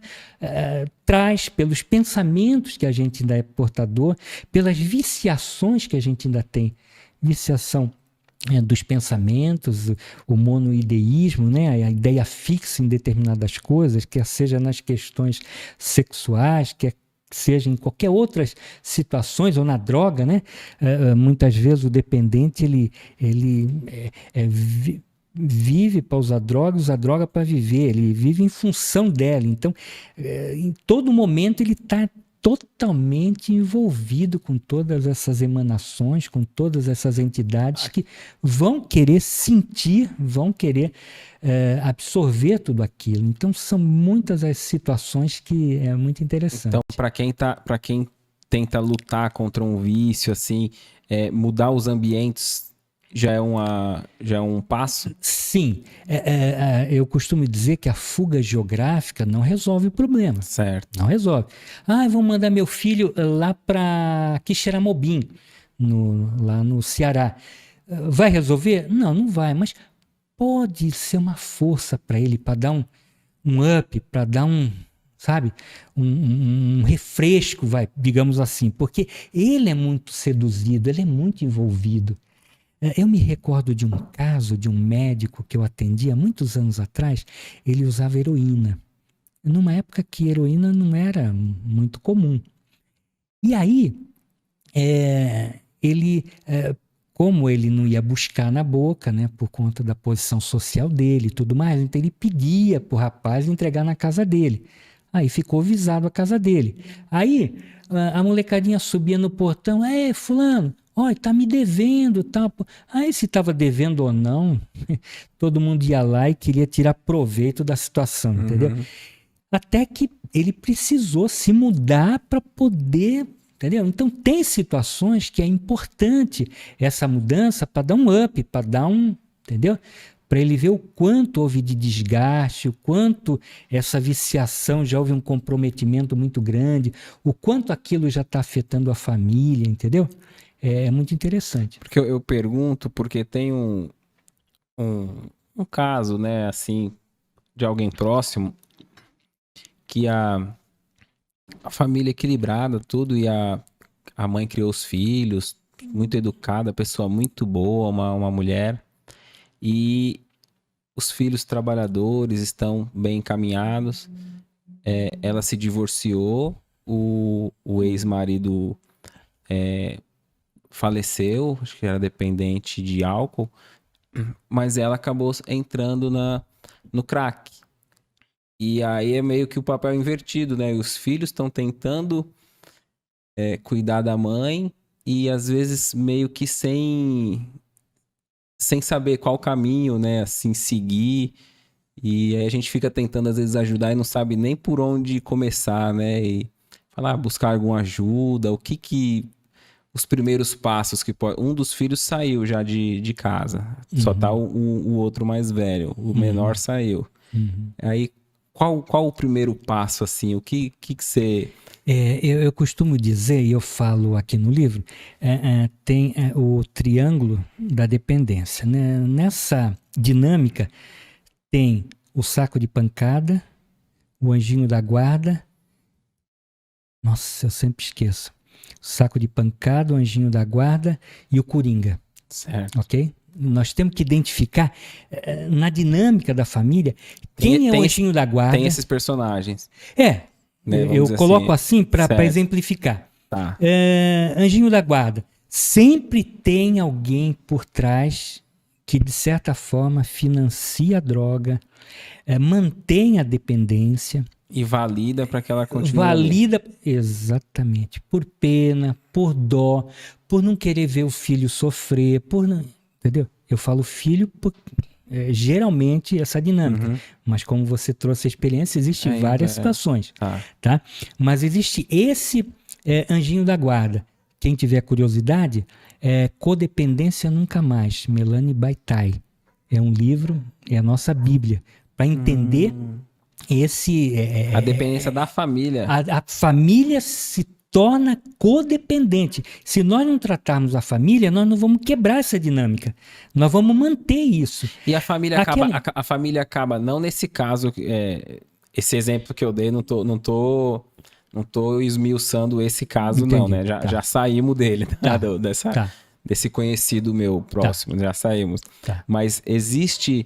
traz, pelos pensamentos que a gente ainda é portador, pelas viciações que a gente ainda tem. Viciação dos pensamentos, o monoideísmo, né? A ideia fixa em determinadas coisas, quer seja nas questões sexuais, quer seja em qualquer outras situações, ou na droga, né? Muitas vezes o dependente vive para usar droga, usa droga para viver, ele vive em função dela. Então, em todo momento ele está totalmente envolvido com todas essas emanações, com todas essas entidades que vão querer sentir, vão querer absorver tudo aquilo. Então, são muitas as situações que é muito interessante. Então, para quem tenta lutar contra um vício, assim, mudar os ambientes já é um passo? Sim. Eu costumo dizer que a fuga geográfica não resolve o problema. Certo. Não resolve. Vou mandar meu filho lá para Quixeramobim, lá no Ceará. Vai resolver? Não, não vai, mas pode ser uma força para ele, para dar um up, para dar sabe, um refresco, digamos assim, porque ele é muito seduzido, ele é muito envolvido. Eu me recordo de um caso de um médico que eu atendi há muitos anos atrás. Ele usava heroína, numa época que heroína não era muito comum. E aí, como ele não ia buscar na boca, né, por conta da posição social dele e tudo mais, então ele pedia para o rapaz entregar na casa dele. Aí ficou visado a casa dele. Aí a molecadinha subia no portão: fulano, olha, tá me devendo, tá? Aí se estava devendo ou não, todo mundo ia lá e queria tirar proveito da situação, entendeu? Até que ele precisou se mudar para poder, entendeu? Então tem situações que é importante essa mudança para dar um up, para dar entendeu? Para ele ver o quanto houve de desgaste, o quanto essa viciação já houve um comprometimento muito grande, o quanto aquilo já está afetando a família, entendeu? É muito interessante. Porque eu pergunto, porque tem um caso, né, assim, de alguém próximo, que a família equilibrada, tudo, e a mãe criou os filhos, muito educada, pessoa muito boa, uma mulher, e os filhos trabalhadores estão bem encaminhados. Ela se divorciou, o ex-marido faleceu, acho que era dependente de álcool, mas ela acabou entrando no crack. E aí é meio que o papel invertido, né? Os filhos estão tentando cuidar da mãe e às vezes meio que sem saber qual caminho, né, assim, seguir. E aí a gente fica tentando às vezes ajudar e não sabe nem por onde começar, né? E falar, buscar alguma ajuda, os primeiros passos que pode... Um dos filhos saiu já de casa. Só tá o outro mais velho. O menor saiu. Aí, qual o primeiro passo, assim? O que você... Eu costumo dizer, e eu falo aqui no livro, tem o triângulo da dependência, né? Nessa dinâmica tem o saco de pancada, o anjinho da guarda. Nossa, eu sempre esqueço. O saco de pancada, o anjinho da guarda e o coringa. Certo. Ok? Nós temos que identificar na dinâmica da família quem é o anjinho da guarda. Tem esses personagens. Né, eu coloco assim para exemplificar. Tá. Anjinho da guarda. Sempre tem alguém por trás que, de certa forma, financia a droga, mantém a dependência. E valida para que ela continue. Valida, exatamente. Por pena, por dó, por não querer ver o filho sofrer, entendeu? Eu falo filho geralmente essa dinâmica. Mas como você trouxe a experiência, existem várias situações. Tá? Mas existe esse anjinho da guarda. Quem tiver curiosidade, Codependência Nunca Mais, Melanie Baitai. É um livro é a nossa Bíblia, para entender a dependência da família. A família se torna codependente. Se nós não tratarmos a família, nós não vamos quebrar essa dinâmica. Nós vamos manter isso. E a família a família acaba, não nesse caso, esse exemplo que eu dei, não tô esmiuçando esse caso. Entendi. Não, né? Já saímos dele, desse conhecido meu próximo, já saímos. Mas existe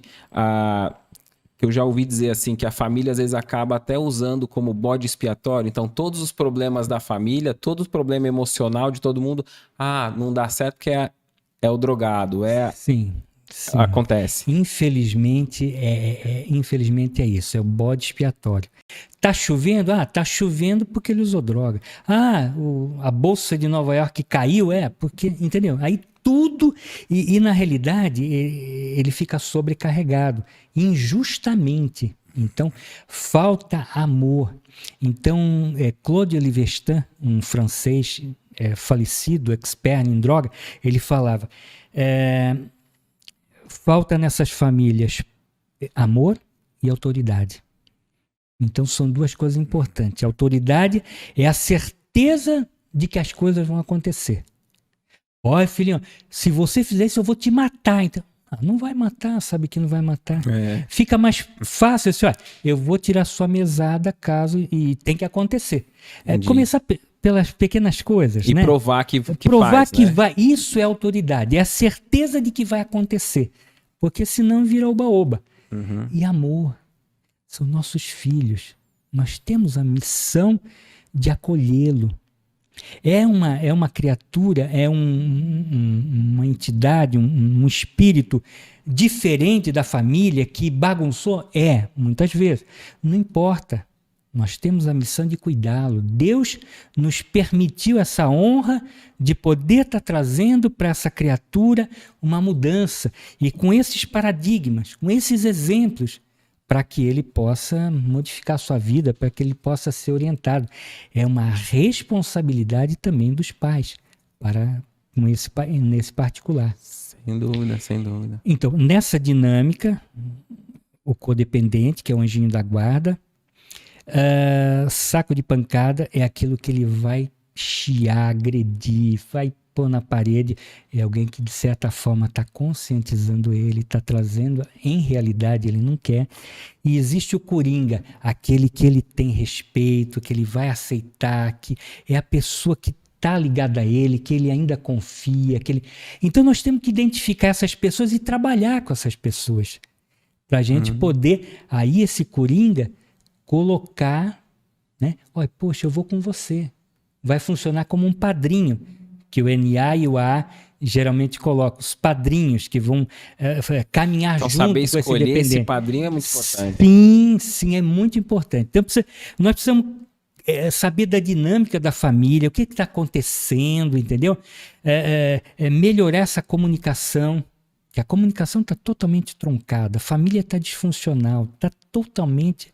eu já ouvi dizer assim, que a família às vezes acaba até usando como bode expiatório. Então, todos os problemas da família, todo o problema emocional de todo mundo, não dá certo porque é o drogado, Sim. Acontece. Infelizmente, infelizmente é isso, é o bode expiatório. Tá chovendo? Tá chovendo porque ele usou droga. A bolsa de Nova York caiu? Porque, entendeu? Aí tudo, e na realidade ele fica sobrecarregado, injustamente. Então, falta amor. Então, Claude Lévi-Strauss, um francês falecido, expert em droga, ele falava... falta nessas famílias amor e autoridade. Então são duas coisas importantes. A autoridade é a certeza de que as coisas vão acontecer. Olha, filhinho, se você fizer isso, eu vou te matar. Então, não vai matar, sabe que não vai matar. Fica mais fácil assim, eu vou tirar sua mesada caso, e tem que acontecer. Começar pelas pequenas coisas, e né? Provar que provar faz, que né? vai. Isso é autoridade, é a certeza de que vai acontecer. Porque senão vira oba-oba. E amor. São nossos filhos. Nós temos a missão de acolhê-lo. É uma criatura, uma entidade, um espírito diferente da família que bagunçou? Muitas vezes. Não importa. Nós temos a missão de cuidá-lo. Deus nos permitiu essa honra de poder estar trazendo para essa criatura uma mudança. E com esses paradigmas, com esses exemplos, para que ele possa modificar a sua vida, para que ele possa ser orientado. É uma responsabilidade também dos pais, nesse particular. Sem dúvida, sem dúvida. Então, nessa dinâmica, o codependente, que é o anjinho da guarda, saco de pancada é aquilo que ele vai chiar, agredir, vai pôr na parede. É alguém que de certa forma está conscientizando ele, está trazendo, em realidade ele não quer. E existe o coringa, aquele que ele tem respeito, que ele vai aceitar, que é a pessoa que está ligada a ele, que ele ainda confia. Então nós temos que identificar essas pessoas e trabalhar com essas pessoas, para a gente poder, aí esse coringa, colocar, né? Olha, poxa, eu vou com você. Vai funcionar como um padrinho, que o NA e o A geralmente colocam. Os padrinhos que vão caminhar então, junto com esse dependente. Esse padrinho é muito importante. Sim, é muito importante. Então, nós precisamos saber da dinâmica da família, o que está acontecendo, entendeu? Melhorar essa comunicação, que a comunicação está totalmente truncada, a família está disfuncional, está totalmente...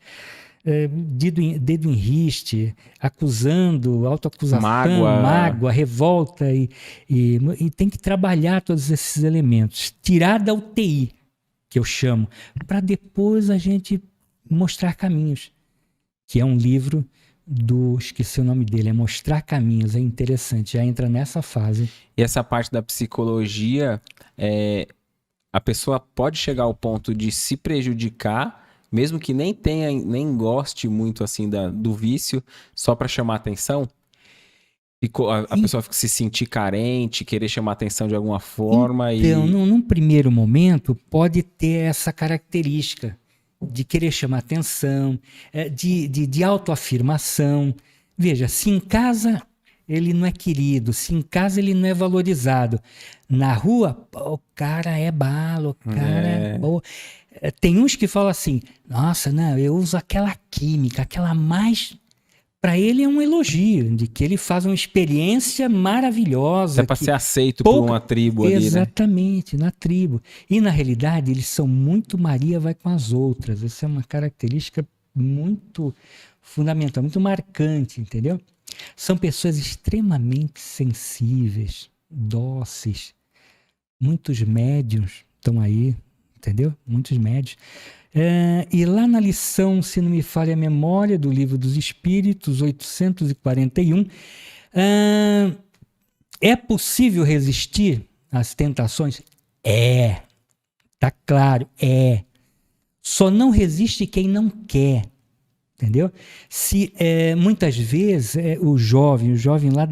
dedo em riste, acusando, autoacusação, mágoa, revolta, e tem que trabalhar todos esses elementos, tirar da UTI, que eu chamo, para depois a gente mostrar caminhos, que é um livro esqueci o nome dele, Mostrar Caminhos, é interessante, já entra nessa fase. E essa parte da psicologia, a pessoa pode chegar ao ponto de se prejudicar, mesmo que nem goste muito assim do vício, só para chamar atenção? A pessoa se sentir carente, querer chamar atenção de alguma forma. Então, num primeiro momento, pode ter essa característica de querer chamar atenção, de autoafirmação. Veja, se em casa ele não é querido, se em casa ele não é valorizado, na rua, o cara é bala, o cara é boa. Tem uns que falam assim, nossa, não, eu uso aquela química, aquela mais... Para ele é um elogio, de que ele faz uma experiência maravilhosa. É para ser aceito por uma tribo ali, né? Exatamente, na tribo. E na realidade eles são muito Maria vai com as outras. Essa é uma característica muito fundamental, muito marcante, entendeu? São pessoas extremamente sensíveis, dóceis. Muitos médiuns estão aí, entendeu? Muitos médios. E lá na lição, se não me falha a memória, do Livro dos Espíritos, 841, é possível resistir às tentações? Tá claro, Só não resiste quem não quer, entendeu? Se muitas vezes o jovem lá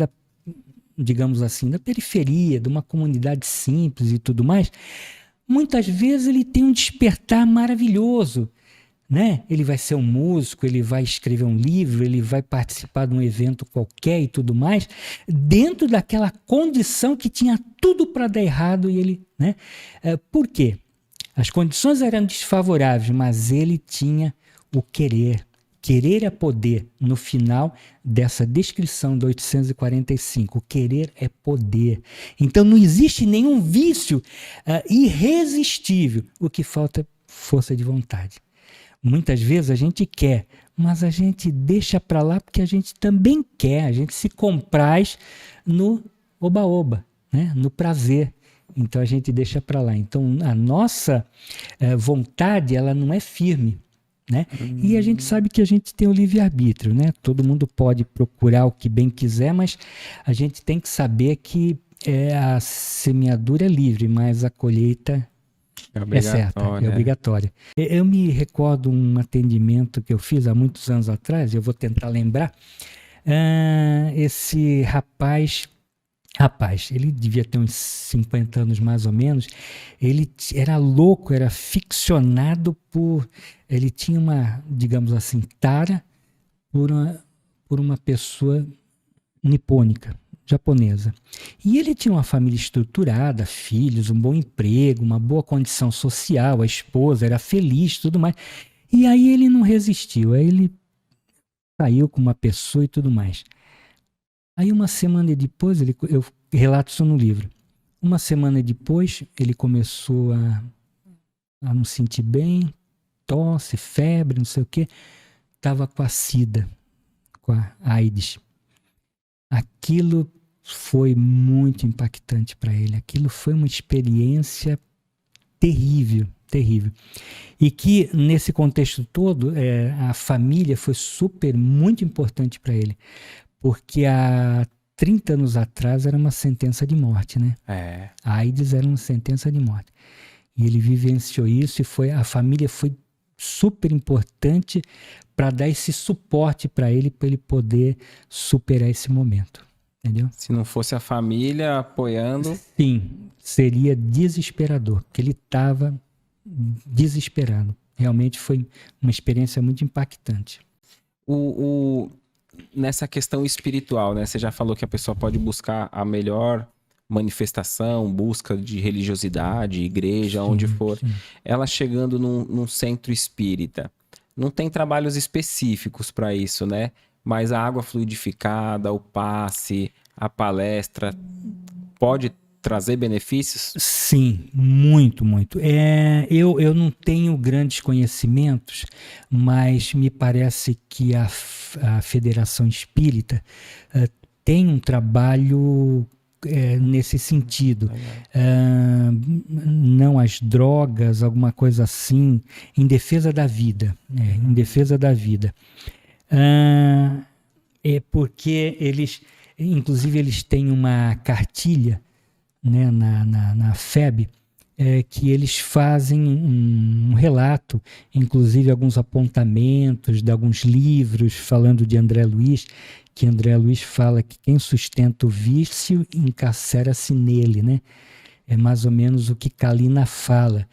digamos assim, da periferia, de uma comunidade simples e tudo mais, muitas vezes ele tem um despertar maravilhoso, né? Ele vai ser um músico, ele vai escrever um livro, ele vai participar de um evento qualquer e tudo mais, dentro daquela condição que tinha tudo para dar errado e ele, né? Por quê? As condições eram desfavoráveis, mas ele tinha o querer. Querer é poder. No final dessa descrição do 845, o querer é poder. Então não existe nenhum vício irresistível. O que falta é força de vontade. Muitas vezes a gente quer, mas a gente deixa para lá porque a gente também quer. A gente se compraz no oba-oba, né? No prazer. Então a gente deixa para lá. Então a nossa vontade, ela não é firme, né? E a gente sabe que a gente tem o livre-arbítrio, né? Todo mundo pode procurar o que bem quiser, mas a gente tem que saber que a semeadura é livre, mas a colheita é certa, é obrigatória. Eu me recordo um atendimento que eu fiz há muitos anos atrás, eu vou tentar lembrar. Esse rapaz, ele devia ter uns 50 anos mais ou menos, ele era louco, era ficcionado ele tinha uma, digamos assim, tara por uma pessoa nipônica, japonesa. E ele tinha uma família estruturada, filhos, um bom emprego, uma boa condição social, a esposa era feliz, tudo mais. E aí ele não resistiu, aí ele saiu com uma pessoa e tudo mais. Aí uma semana depois, eu relato isso no livro, uma semana depois ele começou a não sentir bem, tosse, febre, não sei o quê, estava com a SIDA, com a AIDS. Aquilo foi muito impactante para ele, aquilo foi uma experiência terrível, terrível. E que nesse contexto todo, a família foi muito importante para ele. Porque há 30 anos atrás era uma sentença de morte, né? A AIDS era uma sentença de morte. E ele vivenciou isso e a família foi super importante para dar esse suporte para ele poder superar esse momento. Entendeu? Se não fosse a família apoiando... Sim, seria desesperador, porque ele estava desesperado. Realmente foi uma experiência muito impactante. Nessa questão espiritual, né? Você já falou que a pessoa pode buscar a melhor manifestação, busca de religiosidade, igreja, onde for. Sim. Ela chegando num centro espírita. Não tem trabalhos específicos para isso, né? Mas a água fluidificada, o passe, a palestra, pode trazer benefícios? Sim, muito, muito. Eu não tenho grandes conhecimentos, mas me parece que a Federação Espírita tem um trabalho nesse sentido. Não as drogas, alguma coisa assim, em defesa da vida. Em defesa da vida. Porque inclusive eles têm uma cartilha, né, na FEB, que eles fazem um relato, inclusive alguns apontamentos de alguns livros, falando de André Luiz, que André Luiz fala que quem sustenta o vício encarcera-se nele, né? É mais ou menos o que Kalina fala,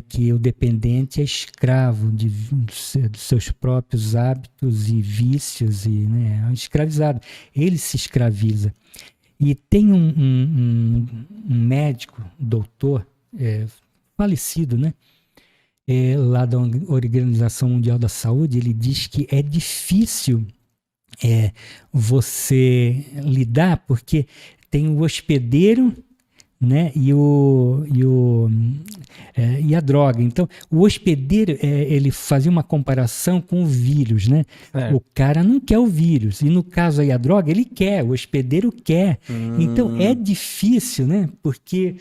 que o dependente é escravo dos seus próprios hábitos e vícios, e, né, é escravizado. Ele se escraviza. E tem um médico, doutor, falecido, né? Lá da Organização Mundial da Saúde, ele diz que é difícil você lidar, porque tem o hospedeiro, né? E a droga. Então, o hospedeiro, ele fazia uma comparação com o vírus, né? O cara não quer o vírus. E no caso aí, a droga, ele quer, o hospedeiro quer. Então, é difícil, né? Porque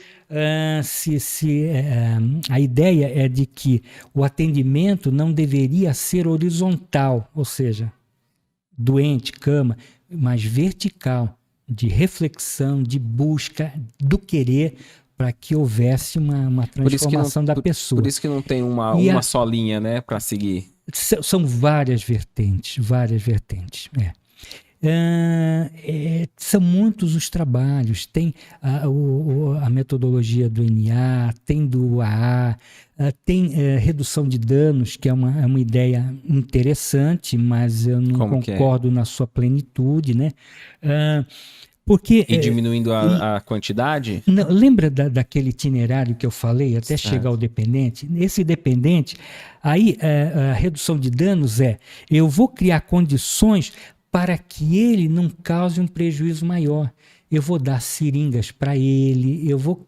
a ideia é de que o atendimento não deveria ser horizontal, ou seja, doente, cama, mas vertical, de reflexão, de busca, do querer, para que houvesse uma transformação da pessoa. Por isso que não tem uma só linha, né, para seguir. São várias vertentes, são muitos os trabalhos, tem a metodologia do NA, tem do AA, tem redução de danos, que é uma ideia interessante, mas eu não concordo na sua plenitude, né? Porque, e diminuindo a quantidade? Não, lembra daquele itinerário que eu falei, até chegar ao dependente? Esse dependente, aí a redução de danos eu vou criar condições para que ele não cause um prejuízo maior. Eu vou dar seringas para ele, eu vou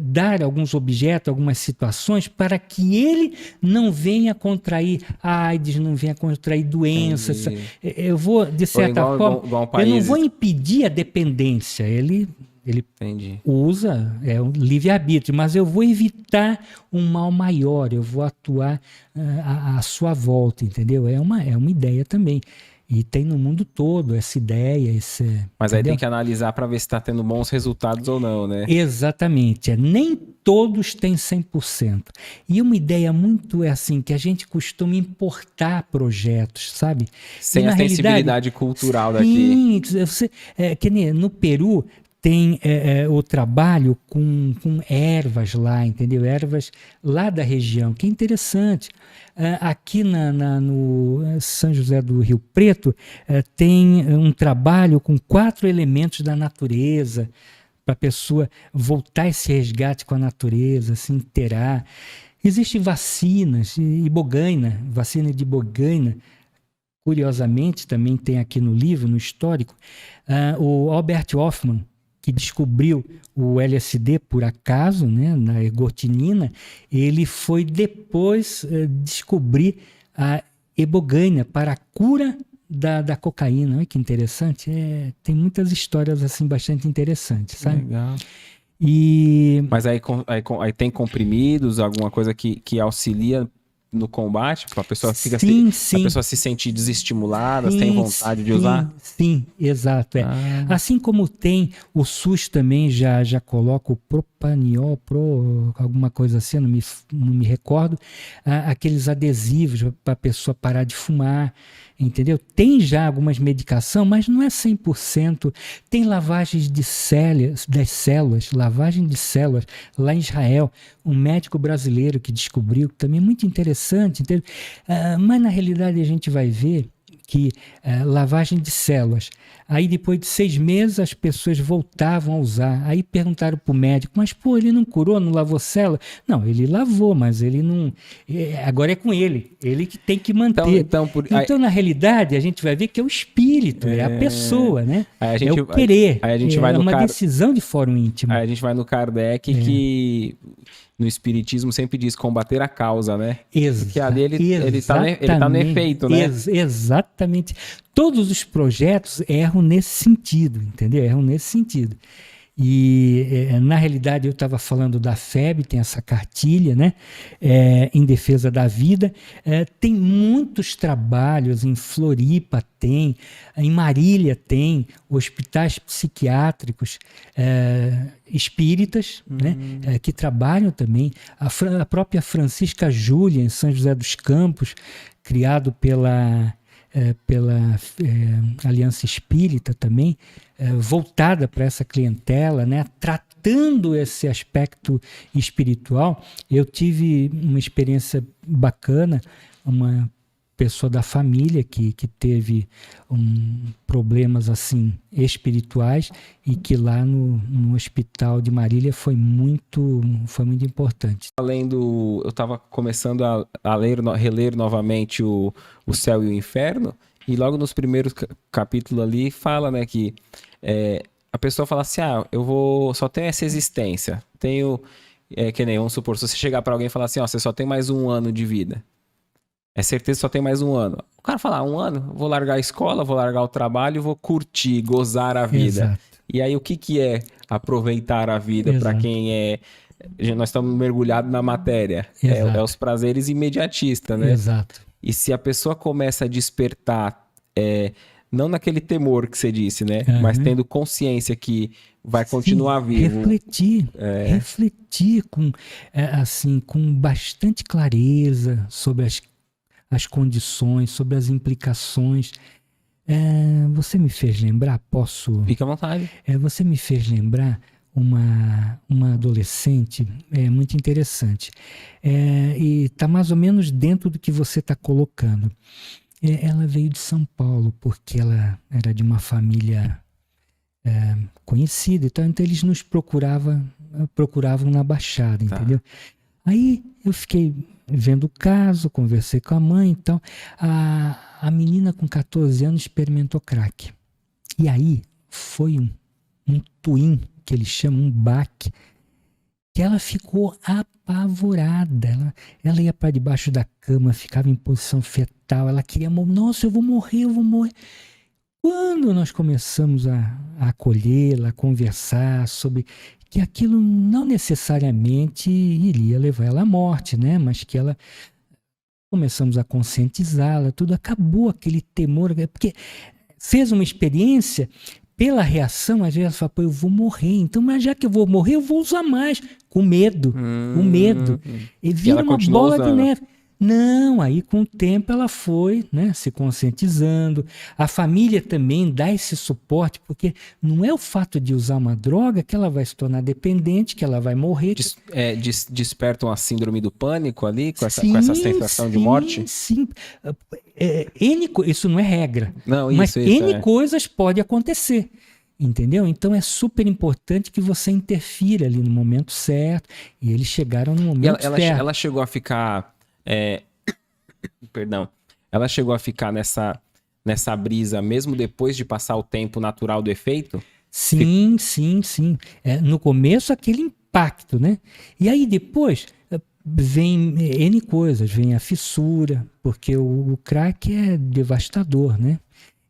dar alguns objetos, algumas situações para que ele não venha contrair AIDS, não venha contrair doenças. Eu vou, de certa forma, eu não vou impedir a dependência, ele usa um livre-arbítrio, mas eu vou evitar um mal maior, eu vou atuar à sua volta, entendeu? É uma ideia também. E tem no mundo todo essa ideia. Mas aí tem que analisar para ver se está tendo bons resultados ou não, né? Exatamente. Nem todos têm 100%. E uma ideia muito assim, que a gente costuma importar projetos, sabe? Sem a sensibilidade cultural daqui. Sim, que nem no Peru tem o trabalho com ervas lá, entendeu? Ervas lá da região, que é interessante. Aqui no São José do Rio Preto tem um trabalho com 4 elementos da natureza, para a pessoa voltar esse resgate com a natureza, se inteirar. Existem vacinas, vacina de Ibogaina, curiosamente, também tem aqui no livro, no histórico, o Albert Hofmann, que descobriu o LSD por acaso, né, na ergotinina, ele foi depois descobrir a ibogaina para a cura da cocaína. Olha que interessante. Tem muitas histórias assim bastante interessantes, sabe? Legal. E... Mas aí tem comprimidos, alguma coisa que auxilia no combate? A pessoa fica sim. A pessoa se sente desestimulada, tem vontade de usar? Sim, exato. Assim como tem, o SUS também já coloca o Propaniol, alguma coisa assim, não me recordo, aqueles adesivos para a pessoa parar de fumar, entendeu? Tem já algumas medicações, mas não é 100%. Tem lavagens das células, lavagem de células lá em Israel, um médico brasileiro que descobriu, que também é muito interessante, entendeu? Mas na realidade a gente vai ver que lavagem de células, aí depois de 6 meses as pessoas voltavam a usar, aí perguntaram para o médico, mas pô, ele não curou, não lavou célula? Não, ele lavou, mas ele não, agora é com ele que tem que manter. Então na realidade a gente vai ver que é o espírito, é a pessoa, né? É o querer, aí a gente vai uma decisão de fórum íntimo. Aí a gente vai no Kardec que no espiritismo sempre diz combater a causa, né? Porque ali ele tá no efeito, né? Exatamente. Todos os projetos erram nesse sentido, entendeu? Erram nesse sentido. E, na realidade, eu estava falando da FEB, tem essa cartilha, né? Em defesa da vida. Tem muitos trabalhos, em Floripa tem, em Marília tem, hospitais psiquiátricos espíritas, né? Que trabalham também. A própria Francisca Júlia, em São José dos Campos, criado pela Aliança Espírita também, voltada para essa clientela, né, tratando esse aspecto espiritual. Eu tive uma experiência bacana, uma pessoa da família que teve problemas assim espirituais e que lá no hospital de Marília foi muito importante. Eu estava começando a reler novamente o Céu e o Inferno, e logo nos primeiros capítulos ali fala, né, que a pessoa fala assim, só tenho essa existência, que nem, vamos supor, se você chegar pra alguém e falar assim, você só tem mais 1 ano de vida. É certeza que só tem mais 1 ano. O cara fala, 1 ano? Vou largar a escola, vou largar o trabalho, vou curtir, gozar a vida. Exato. E aí, o que é aproveitar a vida para quem é... Nós estamos mergulhados na matéria. É os prazeres imediatistas, né? Exato. E se a pessoa começa a despertar, não naquele temor que você disse, né? Mas tendo consciência que vai continuar vivo. Refletir com bastante clareza sobre as condições, sobre as implicações. Você me fez lembrar, Fica à vontade. Você me fez lembrar uma adolescente muito interessante. E está mais ou menos dentro do que você está colocando. Ela veio de São Paulo, porque ela era de uma família conhecida, então eles nos procuravam na Baixada, entendeu? Aí eu fiquei vendo o caso, conversei com a mãe, então a menina com 14 anos experimentou crack. E aí foi um twin, que eles chamam, um baque, que ela ficou apavorada. Ela ia para debaixo da cama, ficava em posição fetal, ela queria morrer. Nossa, eu vou morrer. Quando nós começamos a acolhê-la, a conversar sobre que aquilo não necessariamente iria levar ela à morte, né? Mas que ela... Começamos a conscientizá-la, tudo, acabou aquele temor, porque fez uma experiência, pela reação, às vezes ela fala, eu vou morrer, então, mas já que eu vou morrer, eu vou usar mais, com medo. E vira uma bola de neve. Não, aí com o tempo ela foi, né, se conscientizando. A família também dá esse suporte, porque não é o fato de usar uma droga que ela vai se tornar dependente, que ela vai morrer. Desperta uma síndrome do pânico ali, com essa sensação de morte? Sim, isso não é regra, mas N coisas podem acontecer. Entendeu? Então é super importante que você interfira ali no momento certo. E eles chegaram no momento certo. Ela chegou a ficar... Perdão. Ela chegou a ficar nessa brisa mesmo depois de passar o tempo natural do efeito? Sim. No começo, aquele impacto, né? E aí depois vem N coisas, vem a fissura, porque o crack é devastador, né?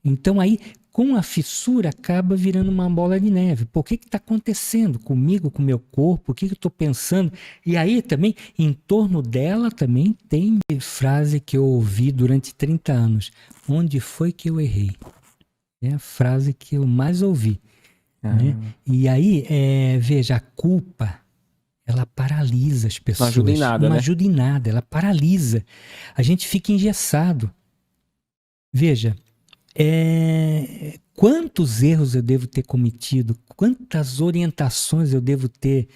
Então aí, com a fissura, acaba virando uma bola de neve. Por que está acontecendo comigo, com o meu corpo? O que eu estou pensando? E aí também, em torno dela, também tem frase que eu ouvi durante 30 anos. Onde foi que eu errei? É a frase que eu mais ouvi. Né? E aí, veja, a culpa, ela paralisa as pessoas. Não ajuda em nada, Não ajuda em nada, ela paralisa. A gente fica engessado. Veja, quantos erros eu devo ter cometido, quantas orientações eu devo ter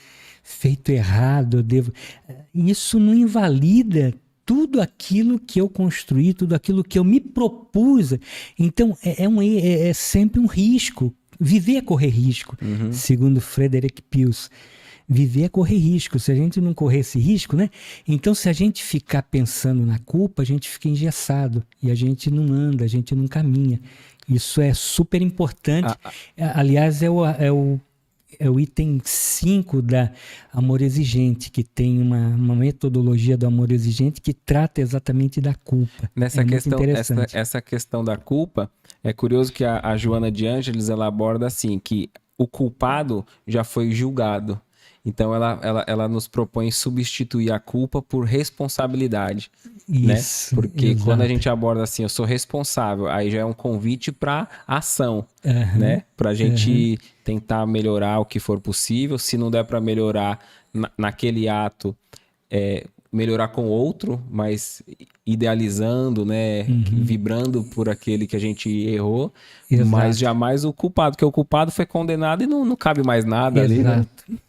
feito errado, isso não invalida tudo aquilo que eu construí, tudo aquilo que eu me propus. Então é sempre um risco. Viver é correr risco, segundo Frederick Pius. Viver é correr risco. Se a gente não correr esse risco, né? Então, se a gente ficar pensando na culpa, a gente fica engessado. E a gente não anda, a gente não caminha. Isso é super importante. Aliás, é o item 5 da Amor Exigente, que tem uma metodologia do Amor Exigente que trata exatamente da culpa. Essa questão da culpa, é curioso que a Joana de Ângeles, ela aborda assim, que o culpado já foi julgado. Então, ela nos propõe substituir a culpa por responsabilidade. Isso, né? Porque exato. quando a gente aborda assim, eu sou responsável, aí já é um convite para ação, né? Para a gente tentar melhorar o que for possível. Se não der para melhorar naquele ato, melhorar com outro, mas idealizando, né? Vibrando por aquele que a gente errou. Exato. Mas jamais o culpado, porque o culpado foi condenado e não cabe mais nada ali, né?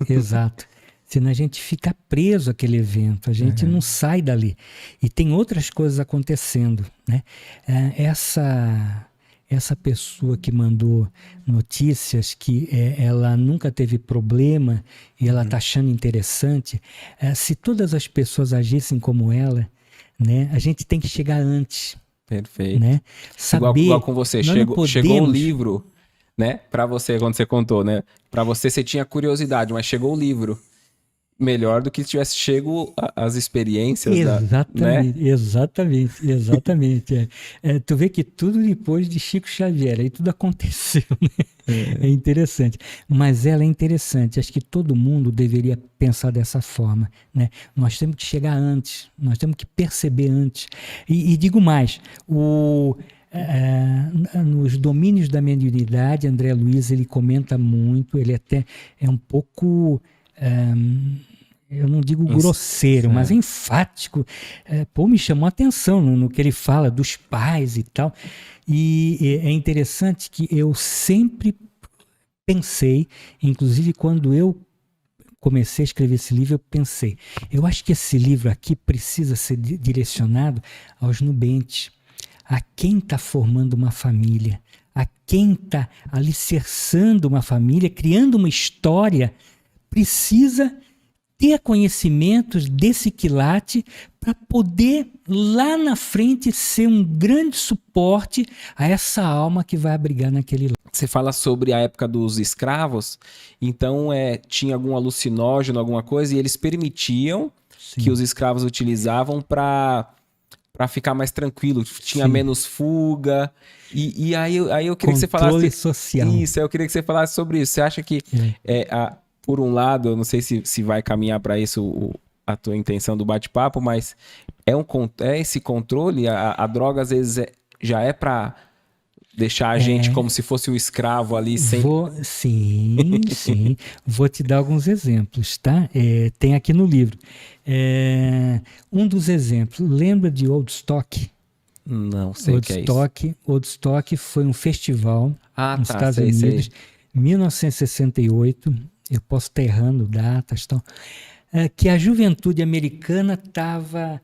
Exato. Senão a gente fica preso àquele evento, a gente não sai dali. E tem outras coisas acontecendo, né? Essa pessoa que mandou notícias que ela nunca teve problema e ela está achando interessante, se todas as pessoas agissem como ela, né, a gente tem que chegar antes. Perfeito. Né? Saber, igual com você, chegou um livro, né? Para você, quando você contou, né? Para você tinha curiosidade, mas chegou o livro. Melhor do que se tivesse chego as experiências, né? Exatamente. Tu vê que tudo depois de Chico Xavier, aí tudo aconteceu, né? É interessante. Mas ela é interessante. Acho que todo mundo deveria pensar dessa forma, né? Nós temos que chegar antes, nós temos que perceber antes. E digo mais, nos domínios da mediunidade, André Luiz, ele comenta muito, ele até é um pouco... eu não digo grosseiro, mas enfático. Me chamou a atenção no que ele fala dos pais e tal. E é interessante que eu sempre pensei, inclusive quando eu comecei a escrever esse livro, eu pensei, eu acho que esse livro aqui precisa ser direcionado aos nubentes, a quem está formando uma família, a quem está alicerçando uma família, criando uma história, precisa ter conhecimentos desse quilate para poder, lá na frente, ser um grande suporte a essa alma que vai abrigar naquele lar. Você fala sobre a época dos escravos, então tinha algum alucinógeno, alguma coisa, e eles permitiam que os escravos utilizavam para ficar mais tranquilo, tinha menos fuga, e aí eu queria que você falasse... Controle social. Isso, eu queria que você falasse sobre isso. Você acha que... por um lado, eu não sei se vai caminhar para isso a tua intenção do bate-papo, mas é esse controle, a droga às vezes já é para deixar a gente como se fosse um escravo ali sem... Sim. Vou te dar alguns exemplos, tá? Tem aqui no livro. Um dos exemplos, lembra de Woodstock? Não sei o que é isso. Woodstock foi um festival nos Estados Unidos, 1968. Eu posso estar errando datas, tal, que a juventude americana estava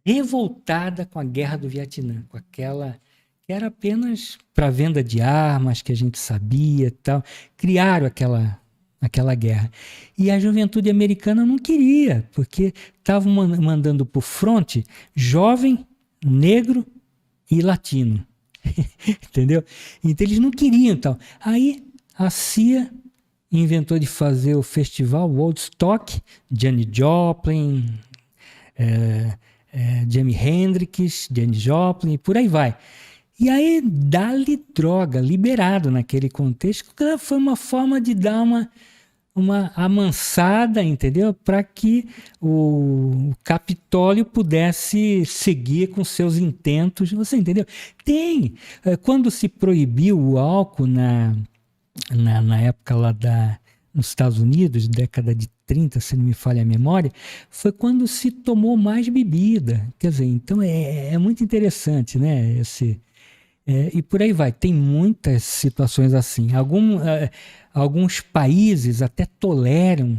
revoltada com a guerra do Vietnã, com aquela que era apenas para venda de armas, que a gente sabia, tal. Criaram aquela guerra. E a juventude americana não queria, porque estavam mandando para o fronte jovem, negro e latino. Entendeu? Então eles não queriam, tal. Aí a CIA inventou de fazer o festival Woodstock, Janis Joplin, Jimi Hendrix, Janis Joplin, e por aí vai. E aí, dá-lhe droga, liberado naquele contexto, foi uma forma de dar uma amansada, entendeu? Para que o Capitólio pudesse seguir com seus intentos, você entendeu? Quando se proibiu o álcool na época lá nos Estados Unidos, década de 30, se não me falha a memória, foi quando se tomou mais bebida. Quer dizer, então é muito interessante, né? E por aí vai. Tem muitas situações assim. Alguns países até toleram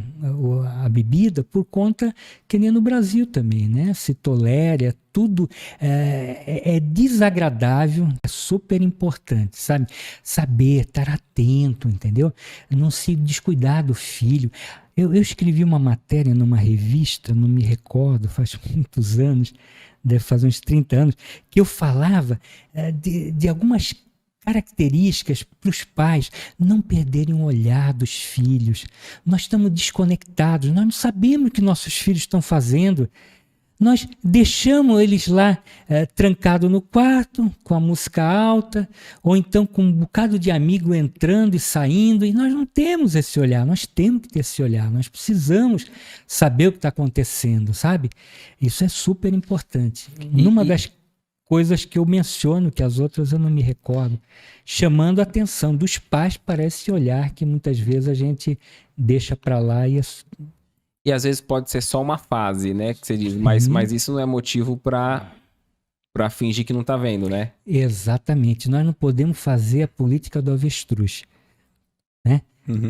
a bebida por conta, que nem no Brasil também, né? Se tolera, tudo é desagradável, é super importante, sabe? Saber, estar atento, entendeu? Não se descuidar do filho. Eu escrevi uma matéria numa revista, não me recordo, faz muitos anos, deve fazer uns 30 anos, que eu falava de algumas características para os pais não perderem o olhar dos filhos. Nós estamos desconectados, nós não sabemos o que nossos filhos estão fazendo. Nós deixamos eles lá trancados no quarto, com a música alta, ou então com um bocado de amigo entrando e saindo, e nós não temos esse olhar, nós temos que ter esse olhar, nós precisamos saber o que está acontecendo, sabe? Isso é super importante. Numa das coisas que eu menciono, que as outras eu não me recordo, chamando a atenção dos pais para esse olhar que muitas vezes a gente deixa para lá E às vezes pode ser só uma fase, né? Que você diz, mas isso não é motivo para fingir que não tá vendo, né? Exatamente. Nós não podemos fazer a política do avestruz, né?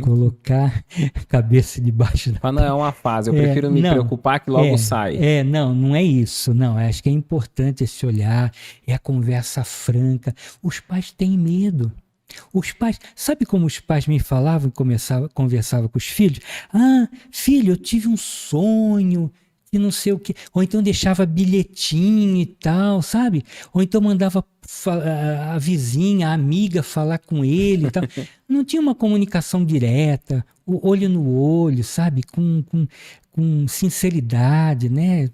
Colocar a cabeça debaixo da... Mas não é uma fase, eu prefiro me preocupar que logo sai. Não é isso, não. Acho que é importante esse olhar, é a conversa franca. Os pais têm medo. Os pais, sabe como os pais me falavam e conversava com os filhos? Ah, filho, eu tive um sonho que não sei o quê. Ou então deixava bilhetinho e tal, sabe? Ou então mandava a vizinha, a amiga falar com ele e tal. Não tinha uma comunicação direta, o olho no olho, sabe? Com sinceridade, né?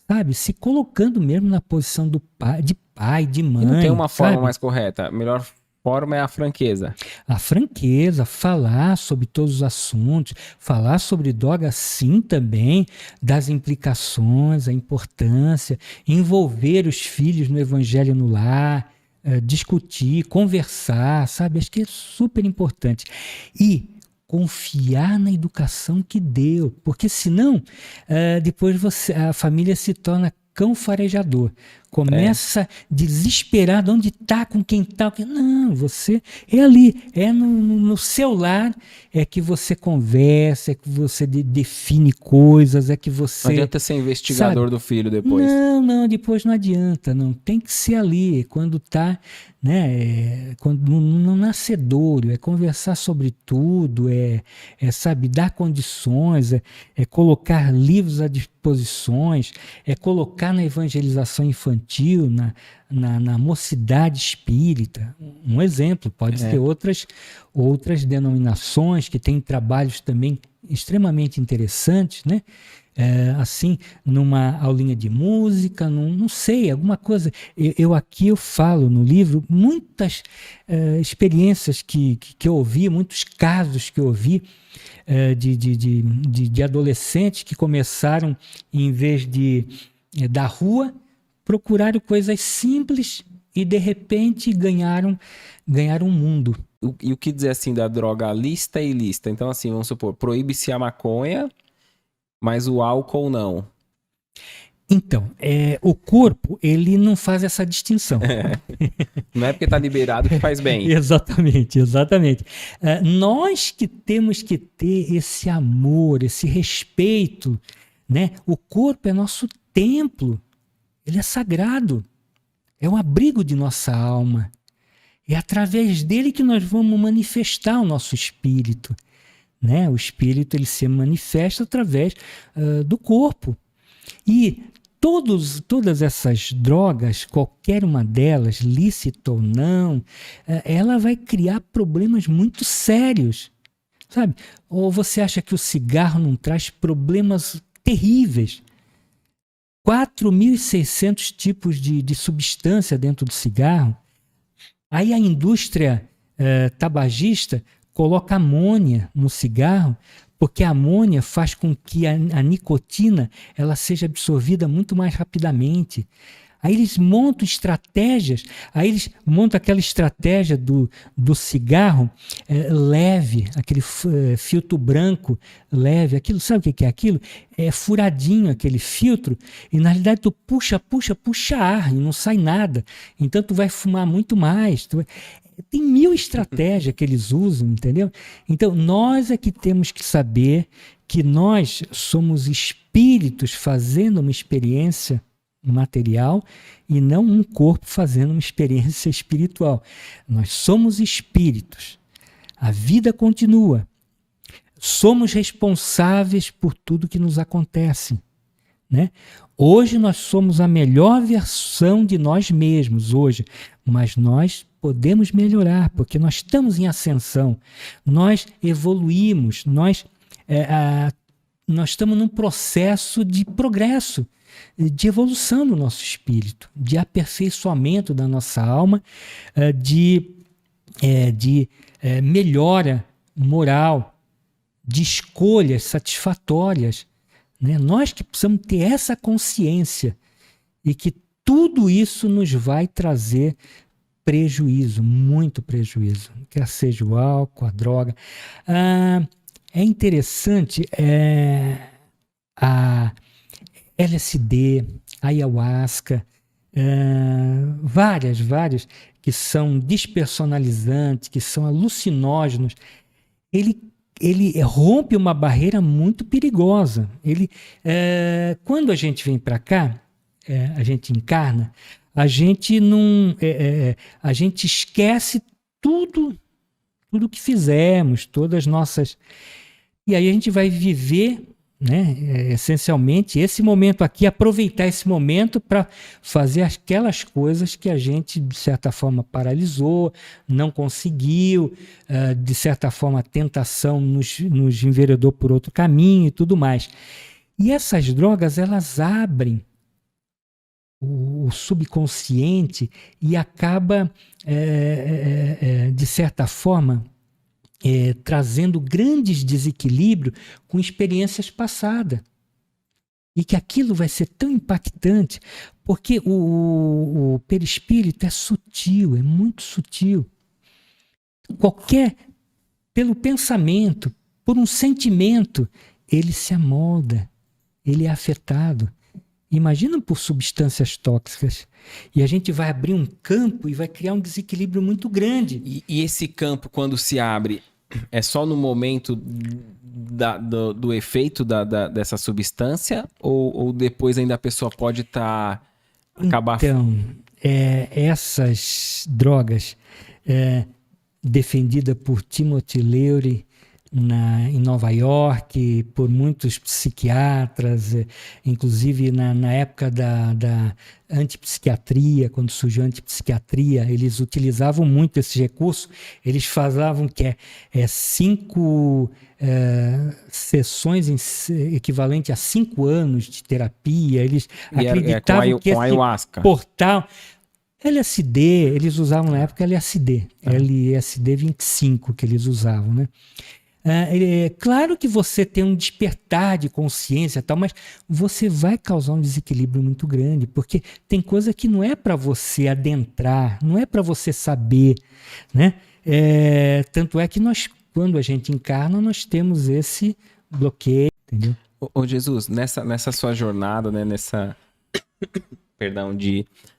Sabe? Se colocando mesmo na posição de pai, de mãe. E não tem uma forma sabe? mais correta. A melhor forma é a franqueza. A franqueza, falar sobre todos os assuntos, falar sobre droga sim também, das implicações, a importância, envolver os filhos no evangelho no lar, discutir, conversar, sabe? Acho que é super importante. E confiar na educação que deu, porque senão depois a família se torna cão farejador. Começa desesperado, onde está, com quem está. Não, você é ali, é no seu lar, é que você conversa, é que você define coisas, é que você... Não adianta ser investigador do filho depois. Não, depois não adianta, não. Tem que ser ali, quando está, né, no nascedouro, é conversar sobre tudo, sabe, dar condições, é colocar livros à disposições, é colocar na evangelização infantil, na mocidade espírita. Um exemplo, pode ter outras denominações que têm trabalhos também extremamente interessantes, né? Assim, numa aulinha de música, não sei, alguma coisa. Aqui eu falo no livro muitas experiências que eu ouvi, muitos casos que eu ouvi de adolescentes que começaram, em vez da rua, procuraram coisas simples e, de repente, ganharam um mundo. E o que dizer assim da droga lícita e ilícita? Então, assim, vamos supor, proíbe-se a maconha, mas o álcool não. Então, o corpo, ele não faz essa distinção. Não é porque está liberado que faz bem. Exatamente. Nós que temos que ter esse amor, esse respeito, né? O corpo é nosso templo. Ele é sagrado, é o abrigo de nossa alma. É através dele que nós vamos manifestar o nosso espírito. Né? O espírito ele se manifesta através do corpo. E todas essas drogas, qualquer uma delas, lícita ou não, ela vai criar problemas muito sérios. Sabe? Ou você acha que o cigarro não traz problemas terríveis? 4.600 tipos de substância dentro do cigarro. Aí a indústria tabagista coloca amônia no cigarro, porque a amônia faz com que a nicotina ela seja absorvida muito mais rapidamente. Aí eles montam estratégias, aquela estratégia do cigarro leve, aquele filtro branco leve, aquilo, sabe o que é aquilo? É furadinho aquele filtro, e na realidade tu puxa ar e não sai nada, então tu vai fumar muito mais. Tem 1000 estratégias que eles usam, entendeu? Então nós é que temos que saber que nós somos espíritos fazendo uma experiência material e não um corpo fazendo uma experiência espiritual. Nós somos espíritos. A vida continua. Somos responsáveis por tudo que nos acontece. Né? Hoje nós somos a melhor versão de nós mesmos, hoje, mas nós podemos melhorar, porque nós estamos em ascensão, nós evoluímos, nós estamos num processo de progresso, de evolução do nosso espírito, de aperfeiçoamento da nossa alma, de melhora moral, de escolhas satisfatórias. Né? Nós que precisamos ter essa consciência e que tudo isso nos vai trazer prejuízo, muito prejuízo, quer seja o álcool, a droga. É interessante a LSD, a ayahuasca, várias que são despersonalizantes, que são alucinógenos. Ele rompe uma barreira muito perigosa. Quando a gente vem para cá, a gente encarna, a gente não, a gente esquece tudo que fizemos, todas as nossas... E aí a gente vai viver né? Essencialmente, esse momento aqui, aproveitar esse momento para fazer aquelas coisas que a gente, de certa forma, paralisou, não conseguiu, de certa forma, a tentação nos enveredou por outro caminho e tudo mais. E essas drogas, elas abrem o subconsciente e acaba, de certa forma, trazendo grandes desequilíbrios com experiências passadas. E que aquilo vai ser tão impactante, porque o perispírito é sutil, é muito sutil. Pelo pensamento, por um sentimento, ele se amolda, ele é afetado. Imagina por substâncias tóxicas. E a gente vai abrir um campo e vai criar um desequilíbrio muito grande. E esse campo, quando se abre, é só no momento do efeito dessa substância? Ou depois ainda a pessoa pode acabar... Então, essas drogas, defendidas por Timothy Leary, em Nova York, por muitos psiquiatras, inclusive na época da antipsiquiatria, quando surgiu a antipsiquiatria, eles utilizavam muito esse recurso. Eles falavam que 5 sessões equivalente a 5 anos de terapia. Eles acreditavam que esse ayahuasca. portal... LSD, eles usavam na época LSD, LSD 25 que eles usavam, né? Claro que você tem um despertar de consciência e tal, mas você vai causar um desequilíbrio muito grande, porque tem coisa que não é para você adentrar, não é para você saber, né? Tanto é que quando a gente encarna, nós temos esse bloqueio, entendeu? Ô Jesus, nessa sua jornada, né,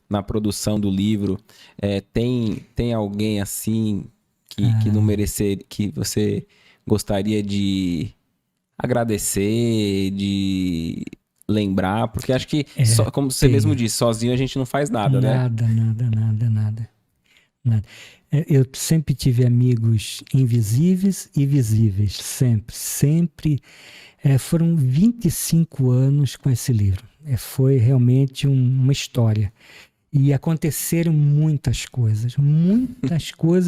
na produção do livro, tem alguém assim que não merecer, que você gostaria de agradecer, de lembrar? Porque acho que, como você mesmo disse, sozinho a gente não faz nada, né? Nada. Eu sempre tive amigos invisíveis e visíveis, sempre. Foram 25 anos com esse livro. Foi realmente uma história. E aconteceram muitas coisas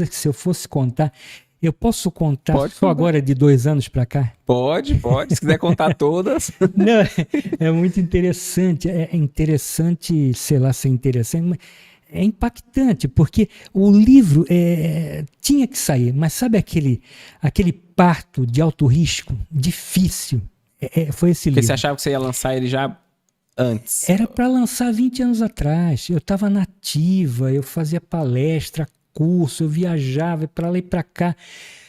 que, se eu fosse contar... Eu posso contar só agora de 2 anos para cá? Pode. Se quiser contar todas. Não, é muito interessante. É interessante, sei lá se é interessante, mas é impactante, porque o livro tinha que sair, mas sabe aquele parto de alto risco, difícil? Foi esse livro. Porque você achava que você ia lançar ele já antes? Era para lançar 20 anos atrás. Eu estava nativa, eu fazia palestra, curso, eu viajava para lá e para cá,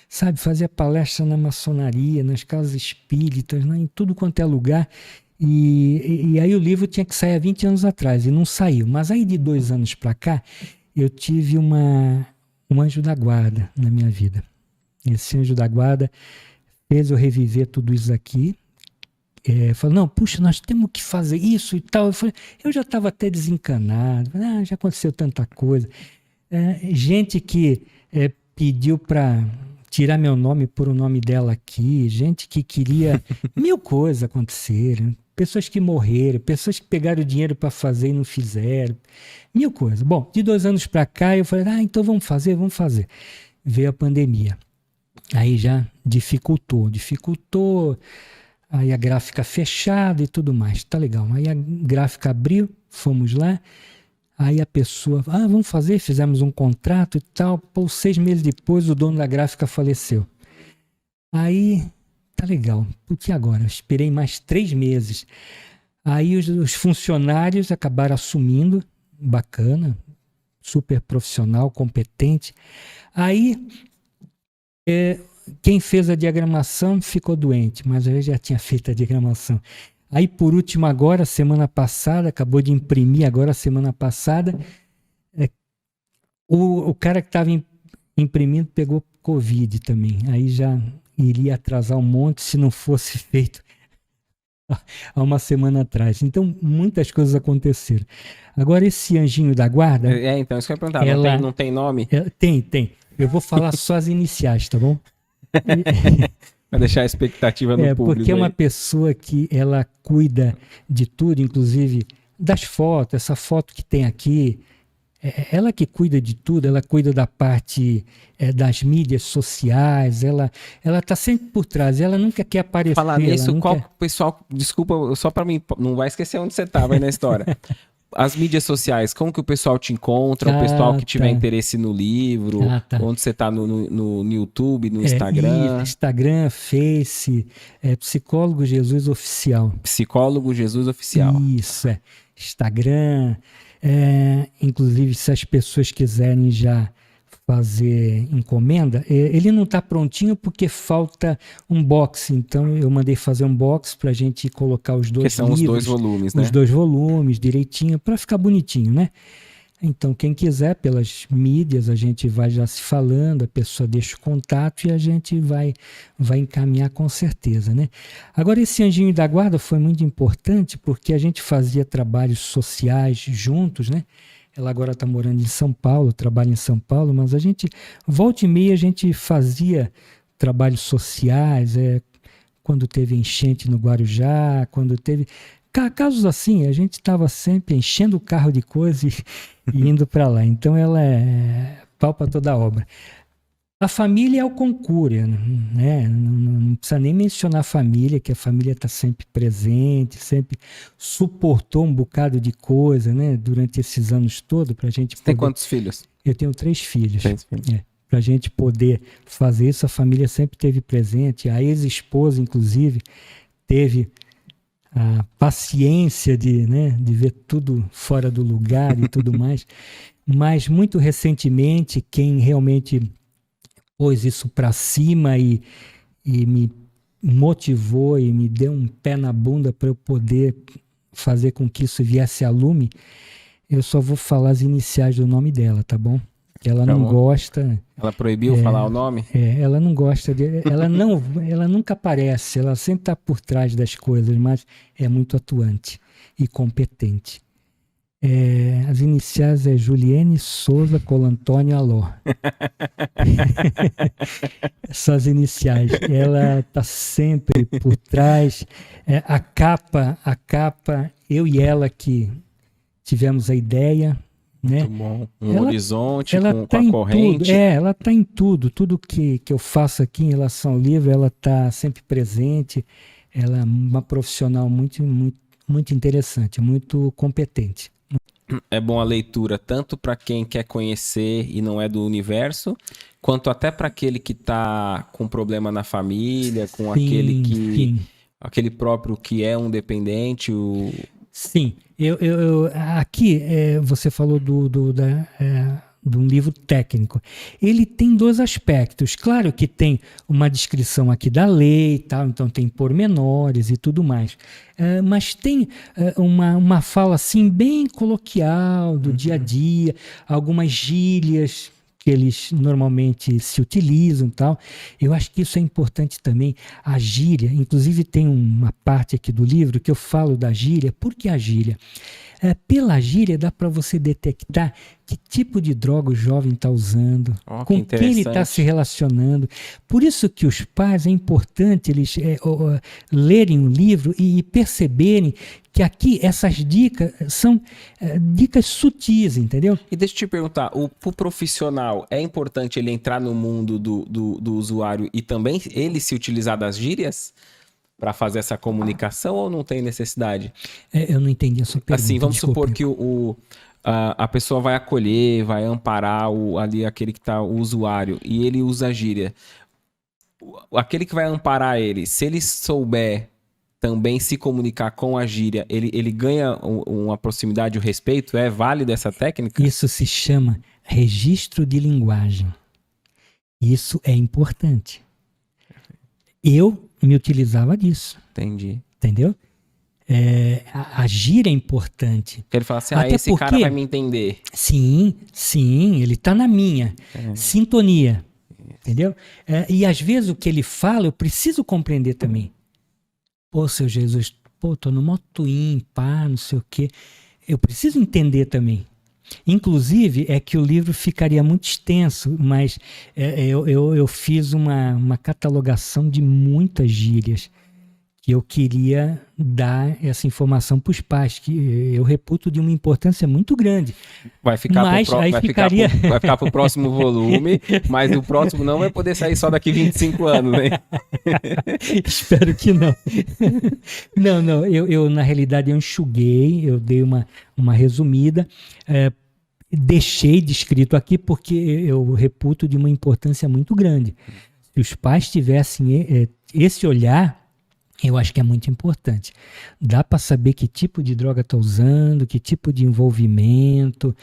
sabe? Fazia palestra na maçonaria, nas casas espíritas, né? Em tudo quanto é lugar. E aí o livro tinha que sair há 20 anos atrás e não saiu. Mas aí de 2 anos para cá, eu tive um anjo da guarda na minha vida. Esse anjo da guarda fez eu reviver tudo isso aqui. Falou, não, puxa, nós temos que fazer isso e tal. Eu já estava até desencanado, já aconteceu tanta coisa. Gente que pediu para tirar meu nome por o nome dela aqui, gente que queria mil coisas acontecerem, pessoas que morreram, pessoas que pegaram o dinheiro para fazer e não fizeram, mil coisas. Bom, de 2 anos para cá eu falei, então vamos fazer. Veio a pandemia, aí já dificultou, aí a gráfica fechada e tudo mais, tá legal. Aí a gráfica abriu, fomos lá, aí a pessoa, vamos fazer, fizemos um contrato e tal, 6 meses depois o dono da gráfica faleceu. Aí, tá legal, porque agora? Eu esperei mais 3 meses. Aí os funcionários acabaram assumindo, bacana, super profissional, competente. Aí, quem fez a diagramação ficou doente, mas eu já tinha feito a diagramação. Aí, por último, agora, semana passada, acabou de imprimir agora, semana passada, o cara que estava imprimindo pegou Covid também. Aí já iria atrasar um monte se não fosse feito há uma semana atrás. Então, muitas coisas aconteceram. Agora, esse anjinho da guarda... então, isso que eu ia perguntar, não tem nome? Tem. Eu vou falar só as iniciais, tá bom? Vai deixar a expectativa no público. Porque é uma pessoa que ela cuida de tudo, inclusive das fotos, essa foto que tem aqui, ela que cuida de tudo, ela cuida da parte das mídias sociais, ela está sempre por trás, ela nunca quer aparecer. Falar nisso, pessoal, desculpa, só para mim, não vai esquecer onde você estava aí na história. As mídias sociais, como que o pessoal te encontra, o pessoal que tiver interesse no livro, onde você está no YouTube, no Instagram? Instagram, Face, Psicólogo Jesus Oficial. Psicólogo Jesus Oficial. Isso, Instagram, inclusive se as pessoas quiserem já fazer encomenda, ele não está prontinho porque falta um box, então eu mandei fazer um box para a gente colocar os dois livros. Que são os 2 volumes, né? Os 2 volumes, direitinho, para ficar bonitinho, né? Então, quem quiser, pelas mídias, a gente vai já se falando, a pessoa deixa o contato e a gente vai encaminhar com certeza, né? Agora, esse Anjinho da Guarda foi muito importante porque a gente fazia trabalhos sociais juntos, né? Ela agora está morando em São Paulo, trabalha em São Paulo, mas a gente, volta e meia, a gente fazia trabalhos sociais, quando teve enchente no Guarujá, quando teve... Casos assim, a gente estava sempre enchendo o carro de coisas e indo para lá. Então, ela é pau para toda a obra. A família é o concurso, né? Não precisa nem mencionar a família, que a família está sempre presente, sempre suportou um bocado de coisa, né? Durante esses anos todos, para a gente poder... Tem quantos filhos? Eu tenho 3 filhos. 3 filhos. Para a gente poder fazer isso, a família sempre esteve presente. A ex-esposa, inclusive, teve a paciência de ver tudo fora do lugar e tudo mais. Mas, muito recentemente, quem realmente pôs isso para cima e me motivou e me deu um pé na bunda para eu poder fazer com que isso viesse a lume, eu só vou falar as iniciais do nome dela, tá bom? Ela não gosta... Ela proibiu falar o nome? Ela não gosta de... Ela nunca aparece, ela sempre está por trás das coisas, mas é muito atuante e competente. As iniciais é Juliene Souza Colantônio Aló. São as iniciais. Ela está sempre por trás. A capa, eu e ela que tivemos a ideia. Né? Muito bom. Horizonte ela com a corrente. Tudo, ela está em tudo. Tudo que eu faço aqui em relação ao livro, ela está sempre presente. Ela é uma profissional muito, muito, muito interessante, muito competente. É bom a leitura tanto para quem quer conhecer e não é do universo, quanto até para aquele que está com problema na família, com aquele próprio que é um dependente. Sim, aqui você falou de um livro técnico. Ele tem 2 aspectos. Claro que tem uma descrição aqui da lei, tal, então tem pormenores e tudo mais. Mas tem uma fala assim bem coloquial do dia a dia, algumas gírias que eles normalmente se utilizam e tal. Eu acho que isso é importante também, a gíria. Inclusive tem uma parte aqui do livro que eu falo da gíria. Por que a gíria? Pela gíria dá para você detectar que tipo de droga o jovem está usando, com quem ele está se relacionando. Por isso que os pais, é importante eles lerem o livro e perceberem que aqui essas dicas são dicas sutis, entendeu? E deixa eu te perguntar, pro profissional, é importante ele entrar no mundo do usuário e também ele se utilizar das gírias para fazer essa comunicação ou não tem necessidade? Eu não entendi a sua pergunta. Assim, vamos supor que a pessoa vai acolher, vai amparar ali aquele que está o usuário e ele usa a gíria. Aquele que vai amparar ele, se ele souber também se comunicar com a gíria, ele ganha uma proximidade, um respeito? É válida essa técnica? Isso se chama registro de linguagem. Isso é importante. Eu me utilizava disso. Entendi. Entendeu? A gíria é importante. Porque ele fala assim, esse cara vai me entender. Sim, ele está na minha sintonia. Entendeu? E às vezes o que ele fala, eu preciso compreender também. Pô, seu Jesus, tô no motoim, pá, não sei o quê. Eu preciso entender também. Inclusive, é que o livro ficaria muito extenso, mas eu fiz uma catalogação de muitas gírias que eu queria dar essa informação para os pais, que eu reputo de uma importância muito grande. Vai ficar para o próximo volume, mas o próximo não vai poder sair só daqui 25 anos, né? Espero que não. Não, eu na realidade eu enxuguei, eu dei uma resumida, deixei descrito aqui porque eu reputo de uma importância muito grande. Se os pais tivessem esse olhar, eu acho que é muito importante. Dá para saber que tipo de droga está usando, que tipo de envolvimento.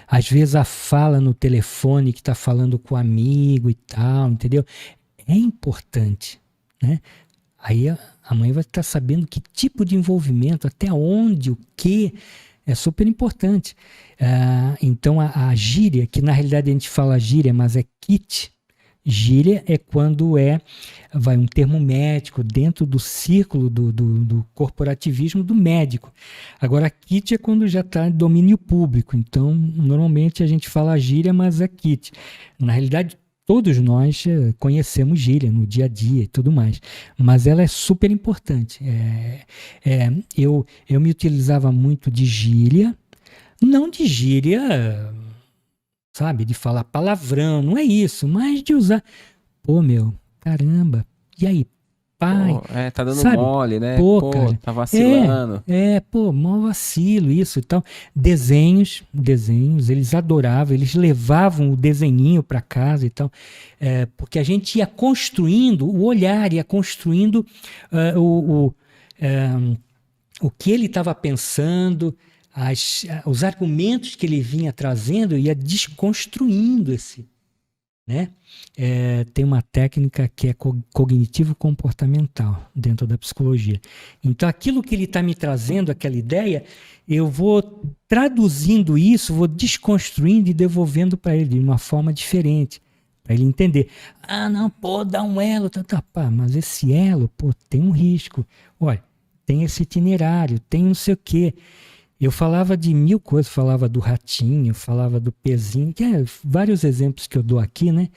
Às vezes a fala no telefone que está falando com o amigo e tal, entendeu? É importante, né? Aí a mãe vai estar sabendo que tipo de envolvimento, até onde, o que, é super importante. Então a gíria, que na realidade a gente fala gíria, mas é kit. Gíria é quando vai um termo médico dentro do círculo do corporativismo do médico. Agora, kit é quando já está em domínio público. Então, normalmente a gente fala gíria, mas é kit. Na realidade, todos nós conhecemos gíria no dia a dia e tudo mais. Mas ela é super importante. Eu me utilizava muito de gíria, não de gíria, sabe, de falar palavrão, não é isso, mas de usar, caramba, e aí, pai? Tá dando sabe? mole, né? Cara, tá vacilando. Mó vacilo, isso e tal. Desenhos, eles adoravam, eles levavam o desenhinho para casa e tal, porque a gente ia construindo o olhar, ia construindo o que ele estava pensando, os argumentos que ele vinha trazendo, ia desconstruindo esse, né? Tem uma técnica que é cognitivo-comportamental dentro da psicologia. Então, aquilo que ele está me trazendo, aquela ideia, eu vou traduzindo isso, vou desconstruindo e devolvendo para ele de uma forma diferente, para ele entender. Não, dá um elo, mas esse elo, tem um risco. Olha, tem esse itinerário, tem não sei o quê. Eu falava de 1000 coisas, falava do ratinho, falava do pezinho, que vários exemplos que eu dou aqui, né?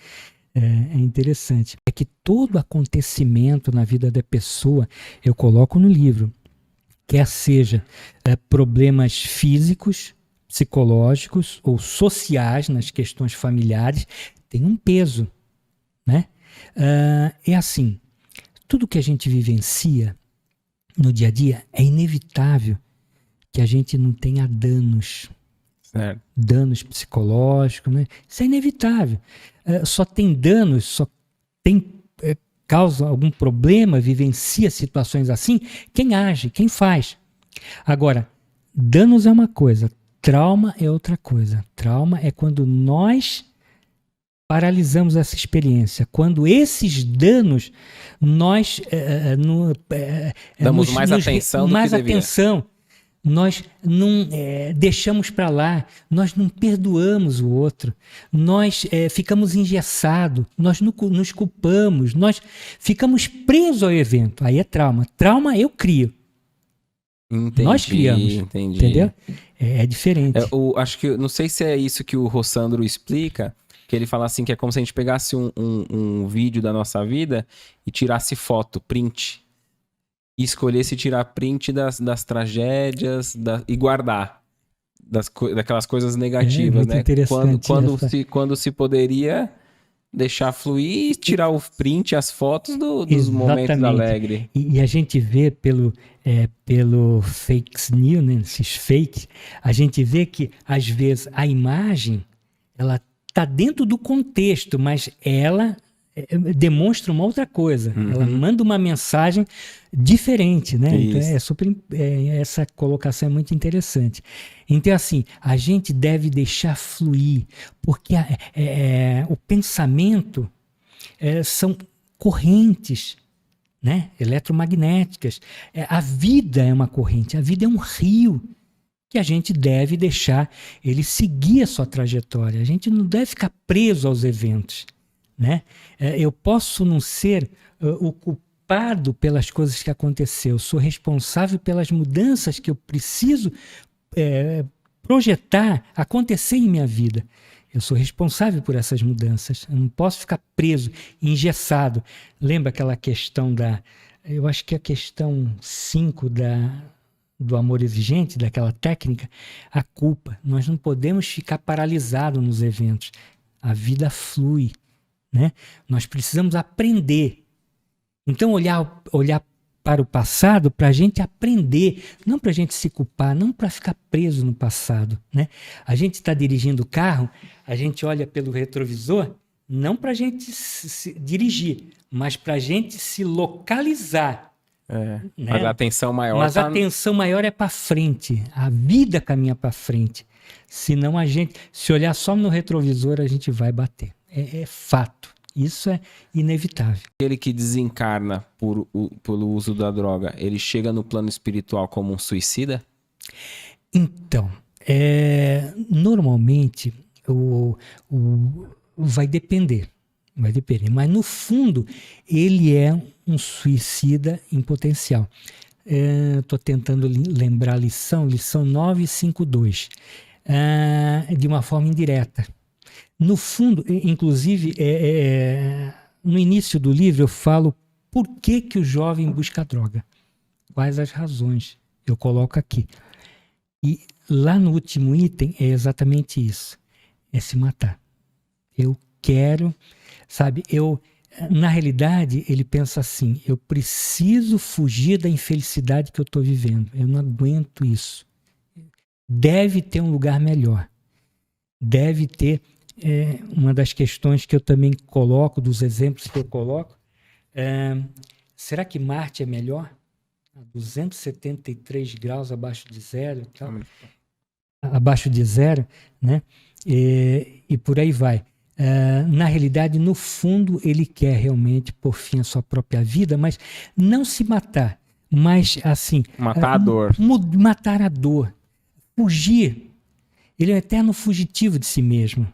É interessante. É que todo acontecimento na vida da pessoa eu coloco no livro, quer seja problemas físicos, psicológicos ou sociais, nas questões familiares, tem um peso, né? É assim, tudo que a gente vivencia no dia a dia é inevitável que a gente não tenha danos. Certo. Danos psicológicos, né? Isso é inevitável. Só tem danos, causa algum problema, vivencia situações assim, quem age, quem faz. Agora, danos é uma coisa, trauma é outra coisa. Trauma é quando nós paralisamos essa experiência, quando esses danos nós damos mais atenção do que devia. Nós não deixamos para lá, nós não perdoamos o outro, nós ficamos engessados, nós nos culpamos, nós ficamos presos ao evento. Aí é trauma. Trauma eu crio. Entendi, nós criamos, entendeu? É diferente. Acho que, não sei se é isso que o Rossandro explica, que ele fala assim, que é como se a gente pegasse um vídeo da nossa vida e tirasse foto, print. E escolhesse tirar print das tragédias e guardar daquelas coisas negativas, né? Quando se poderia deixar fluir e tirar o print, as fotos dos momentos alegres. E a gente vê pelo fake news, né? Esses fakes, a gente vê que às vezes a imagem ela está dentro do contexto, mas ela demonstra uma outra coisa. Uhum. Ela manda uma mensagem diferente, né? Então essa colocação é muito interessante. Então, assim, a gente deve deixar fluir, porque o pensamento são correntes, né? Eletromagnéticas. A vida é uma corrente, a vida é um rio que a gente deve deixar ele seguir a sua trajetória. A gente não deve ficar preso aos eventos, né? Eu posso não ser o culpado pelas coisas que aconteceu, eu sou responsável pelas mudanças que eu preciso projetar acontecer em minha vida. Eu sou responsável por essas mudanças. Eu não posso ficar preso, engessado. Lembra aquela questão eu acho que a questão 5 do amor exigente, daquela técnica, a culpa. Nós não podemos ficar paralisados nos eventos. A vida flui, né? Nós precisamos aprender. Então, olhar para o passado para a gente aprender, não para a gente se culpar, não para ficar preso no passado, né? A gente está dirigindo o carro, a gente olha pelo retrovisor, não para a gente se dirigir, mas para a gente se localizar. Né? Mas a atenção maior. Mas a atenção maior é para frente, a vida caminha para frente. Senão se olhar só no retrovisor, a gente vai bater. É fato. Isso é inevitável. Aquele que desencarna pelo uso da droga, ele chega no plano espiritual como um suicida? Então, normalmente vai depender. Mas no fundo, ele é um suicida em potencial. Estou tentando lembrar a lição 952, de uma forma indireta. No fundo, inclusive, no início do livro eu falo por que o jovem busca droga. Quais as razões? Eu coloco aqui. E lá no último item é exatamente isso. É se matar. Eu quero, sabe, na realidade ele pensa assim, eu preciso fugir da infelicidade que eu estou vivendo. Eu não aguento isso. Deve ter um lugar melhor. Deve ter... uma das questões que eu também coloco, dos exemplos que eu coloco, será que Marte é melhor? 273 graus abaixo de zero, abaixo de zero, né? E por aí vai. Na realidade, no fundo, ele quer realmente pôr fim à sua própria vida, mas não se matar, mas assim... Matar a dor. Matar a dor. Fugir. Ele é um eterno fugitivo de si mesmo,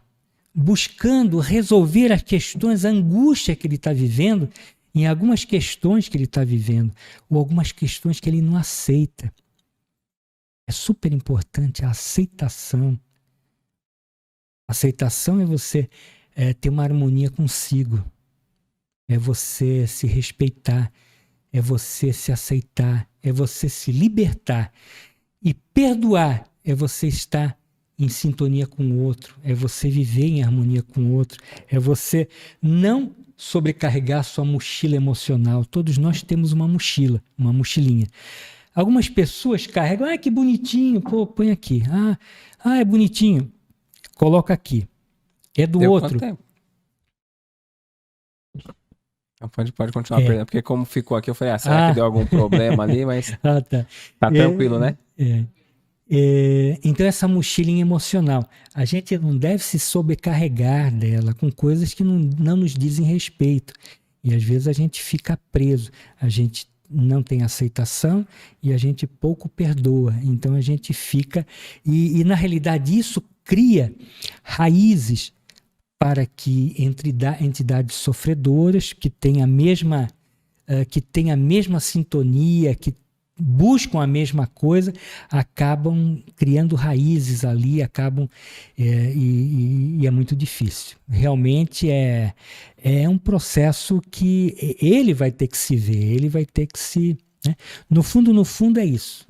buscando resolver as questões, a angústia que ele está vivendo, em algumas questões que ele está vivendo, ou algumas questões que ele não aceita. É super importante a aceitação. Aceitação é você ter uma harmonia consigo, é você se respeitar, é você se aceitar, é você se libertar. E perdoar é você estar em sintonia com o outro, é você viver em harmonia com o outro, é você não sobrecarregar sua mochila emocional. Todos nós temos uma mochila, uma mochilinha. Algumas pessoas carregam, que bonitinho, pô, põe aqui. É bonitinho, coloca aqui. É do outro. Quanto tempo? Pode continuar, porque como ficou aqui, eu falei, será que deu algum problema ali? Mas tá tranquilo, né? Então essa mochilinha emocional, a gente não deve se sobrecarregar dela com coisas que não nos dizem respeito. E às vezes a gente fica preso, a gente não tem aceitação e a gente pouco perdoa. Então a gente fica... E na realidade isso cria raízes para que entidades sofredoras que têm a mesma sintonia, que buscam a mesma coisa, acabam criando raízes ali, e é muito difícil. Realmente é um processo que ele vai ter que se ver, ele vai ter que se... Né? No fundo é isso.